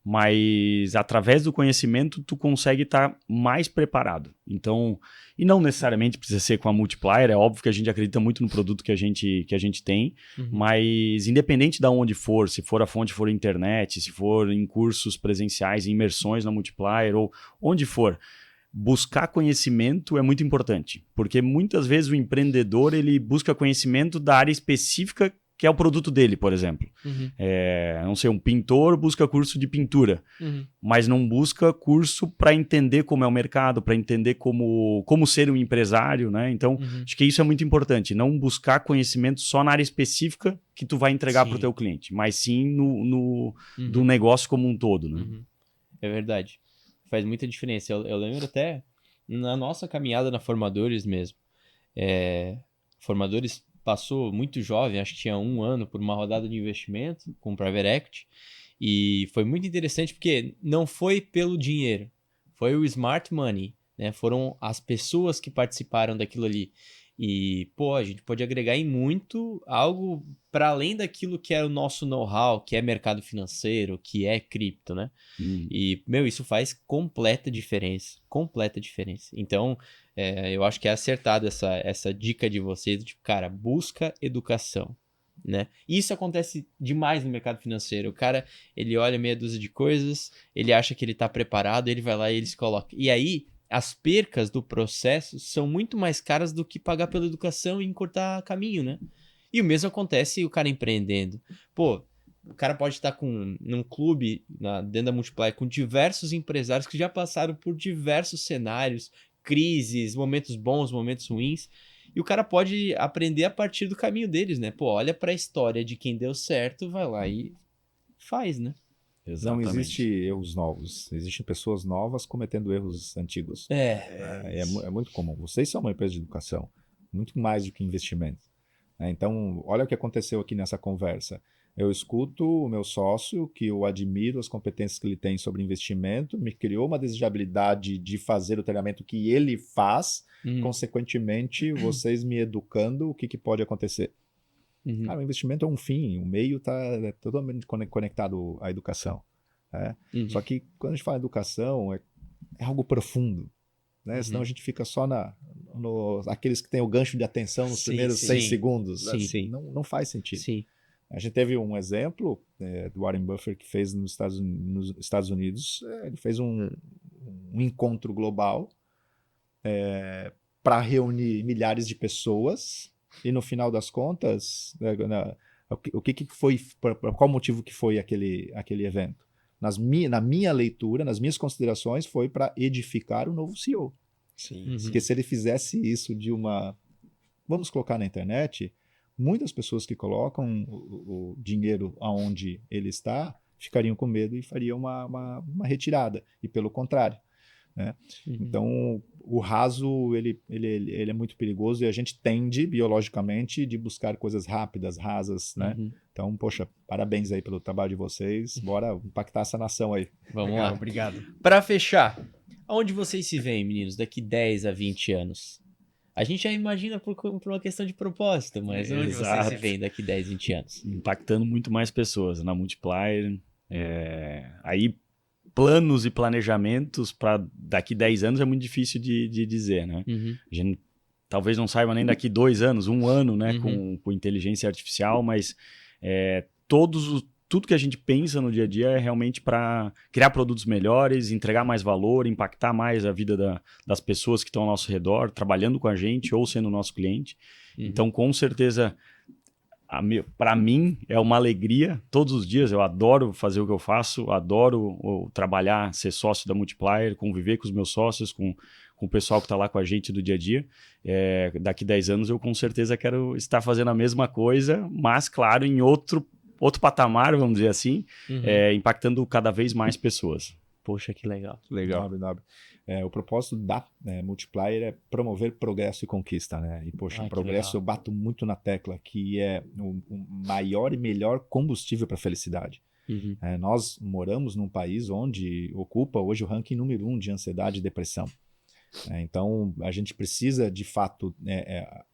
Mas através do conhecimento tu consegue estar mais preparado. Então, e não necessariamente precisa ser com a Multiplier, é óbvio que a gente acredita muito no produto que a gente tem, mas independente de onde for, se for a fonte for internet, se for em cursos presenciais, em imersões na Multiplier ou onde for, buscar conhecimento é muito importante, porque muitas vezes o empreendedor ele busca conhecimento da área específica que é o produto dele, por exemplo. Não sei, um pintor busca curso de pintura, mas não busca curso para entender como é o mercado, para entender como ser um empresário, né? Então, acho que isso é muito importante, não buscar conhecimento só na área específica que tu vai entregar para o teu cliente, mas sim do negócio como um todo, né? É verdade. Faz muita diferença. Eu lembro até na nossa caminhada na Formadores mesmo. Formadores passou muito jovem, acho que tinha 1 ano, por uma rodada de investimento com Private Equity. E foi muito interessante porque não foi pelo dinheiro, foi o smart money, né? Foram as pessoas que participaram daquilo ali. E, a gente pode agregar em muito algo para além daquilo que é o nosso know-how, que é mercado financeiro, que é cripto, né? E, isso faz completa diferença. Completa diferença. Então, eu acho que é acertado essa dica de vocês, tipo, cara, busca educação, né? Isso acontece demais no mercado financeiro. O cara, ele olha meia dúzia de coisas, ele acha que ele tá preparado, ele vai lá e ele se coloca. E aí, as percas do processo são muito mais caras do que pagar pela educação e encurtar caminho, né? E o mesmo acontece o cara empreendendo. O cara pode estar num clube dentro da Multiplier com diversos empresários que já passaram por diversos cenários, crises, momentos bons, momentos ruins. E o cara pode aprender a partir do caminho deles, né? Olha para a história de quem deu certo, vai lá e faz, né? Exatamente. Não existe erros novos. Existem pessoas novas cometendo erros antigos. É muito comum. Vocês são uma empresa de educação, muito mais do que investimento. Então, olha o que aconteceu aqui nessa conversa. Eu escuto o meu sócio, que eu admiro as competências que ele tem sobre investimento, me criou uma desejabilidade de fazer o treinamento que ele faz, consequentemente, vocês me educando, o que pode acontecer? O investimento é um fim, o meio está totalmente conectado à educação. Né? Só que quando a gente fala educação, é algo profundo. Né? Senão a gente fica só aqueles que têm o gancho de atenção nos primeiros 6 segundos. Sim. Não faz sentido. Sim. A gente teve um exemplo do Warren Buffett que fez nos Estados Unidos. Ele fez um encontro global para reunir milhares de pessoas e no final das contas, o que foi, por qual motivo que foi aquele evento? Na minha leitura, nas minhas considerações, foi para edificar o novo CEO. Sim. Porque se ele fizesse isso vamos colocar na internet, muitas pessoas que colocam o dinheiro aonde ele está ficariam com medo e fariam uma retirada. E pelo contrário, né? Então, o raso ele é muito perigoso e a gente tende, biologicamente, de buscar coisas rápidas, rasas, né? Então, poxa, parabéns aí pelo trabalho de vocês. Bora impactar essa nação aí. Vamos lá. Obrigado. Para fechar, aonde vocês se veem, meninos, daqui 10 a 20 anos? A gente já imagina por uma questão de propósito, mas onde vocês Exato. se veem daqui 10, 20 anos? Impactando muito mais pessoas na Multiplier. Aí, planos e planejamentos para daqui 10 anos é muito difícil de dizer, né? A gente talvez não saiba nem daqui 2 anos, 1 ano, né? Com inteligência artificial, mas tudo que a gente pensa no dia a dia é realmente para criar produtos melhores, entregar mais valor, impactar mais a vida das pessoas que estão ao nosso redor, trabalhando com a gente ou sendo nosso cliente. Então, com certeza, para mim é uma alegria todos os dias. Eu adoro fazer o que eu faço, adoro trabalhar, ser sócio da Multiplier, conviver com os meus sócios, com o pessoal que está lá com a gente do dia a dia. Daqui 10 anos eu com certeza quero estar fazendo a mesma coisa, mas claro, em outro patamar, vamos dizer assim, impactando cada vez mais pessoas. Poxa, que legal. Legal. Nobre. O propósito da Multiplier é promover progresso e conquista, né? E, poxa, progresso eu bato muito na tecla, que é o maior e melhor combustível para a felicidade. Nós moramos num país onde ocupa hoje o ranking número 1 de ansiedade e depressão. Então, a gente precisa, de fato,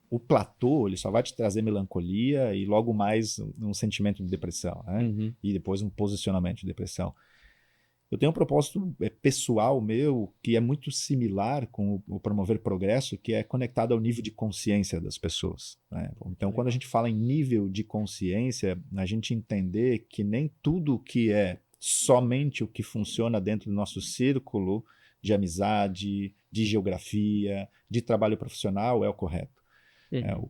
o platô ele só vai te trazer melancolia e logo mais um sentimento de depressão, né? E depois um posicionamento de depressão. Eu tenho um propósito pessoal meu que é muito similar com o promover progresso, que é conectado ao nível de consciência das pessoas, né? Então, quando a gente fala em nível de consciência, a gente entender que nem tudo que é somente o que funciona dentro do nosso círculo de amizade, de geografia, de trabalho profissional é o correto. O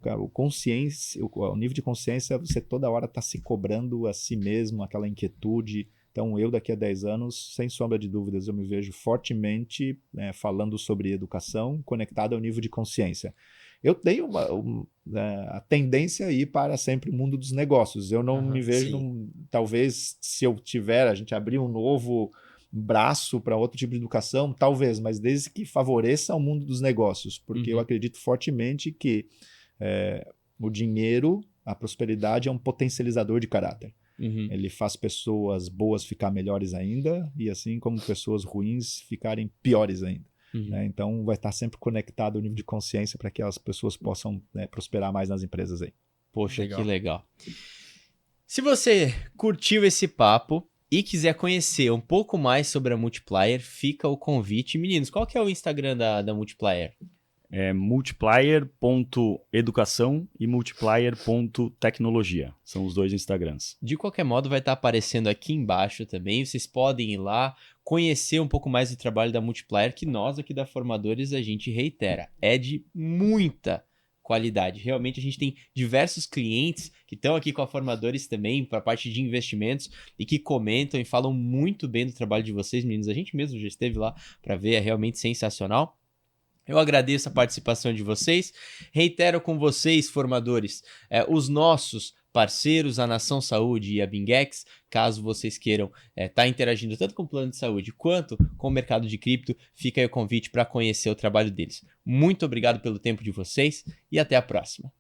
nível de consciência, você toda hora está se cobrando a si mesmo, aquela inquietude. Então, eu daqui a 10 anos, sem sombra de dúvidas, eu me vejo fortemente falando sobre educação conectada ao nível de consciência. Eu tenho a tendência a ir para sempre o mundo dos negócios. Eu não me vejo, talvez, se eu tiver, a gente abrir um novo braço para outro tipo de educação, talvez, mas desde que favoreça o mundo dos negócios, porque eu acredito fortemente que o dinheiro, a prosperidade é um potencializador de caráter. Ele faz pessoas boas ficar melhores ainda e assim como pessoas ruins ficarem piores ainda. Então vai estar sempre conectado ao nível de consciência para que as pessoas possam prosperar mais nas empresas aí. Poxa, que legal. Se você curtiu esse papo e quiser conhecer um pouco mais sobre a Multiplier, fica o convite. Meninos, qual que é o Instagram da Multiplier? Multiplier.educação e multiplier.tecnologia. São os 2 Instagrams. De qualquer modo, vai estar aparecendo aqui embaixo também. Vocês podem ir lá, conhecer um pouco mais do trabalho da Multiplier, que nós aqui da Formadores a gente reitera. É de muita qualidade. Realmente a gente tem diversos clientes que estão aqui com a Formadores também, para a parte de investimentos, e que comentam e falam muito bem do trabalho de vocês, meninos. A gente mesmo já esteve lá para ver, é realmente sensacional. Eu agradeço a participação de vocês. Reitero com vocês, formadores, os nossos parceiros, a Nação Saúde e a Bingex, caso vocês queiram estar interagindo tanto com o plano de saúde quanto com o mercado de cripto, fica aí o convite para conhecer o trabalho deles. Muito obrigado pelo tempo de vocês e até a próxima.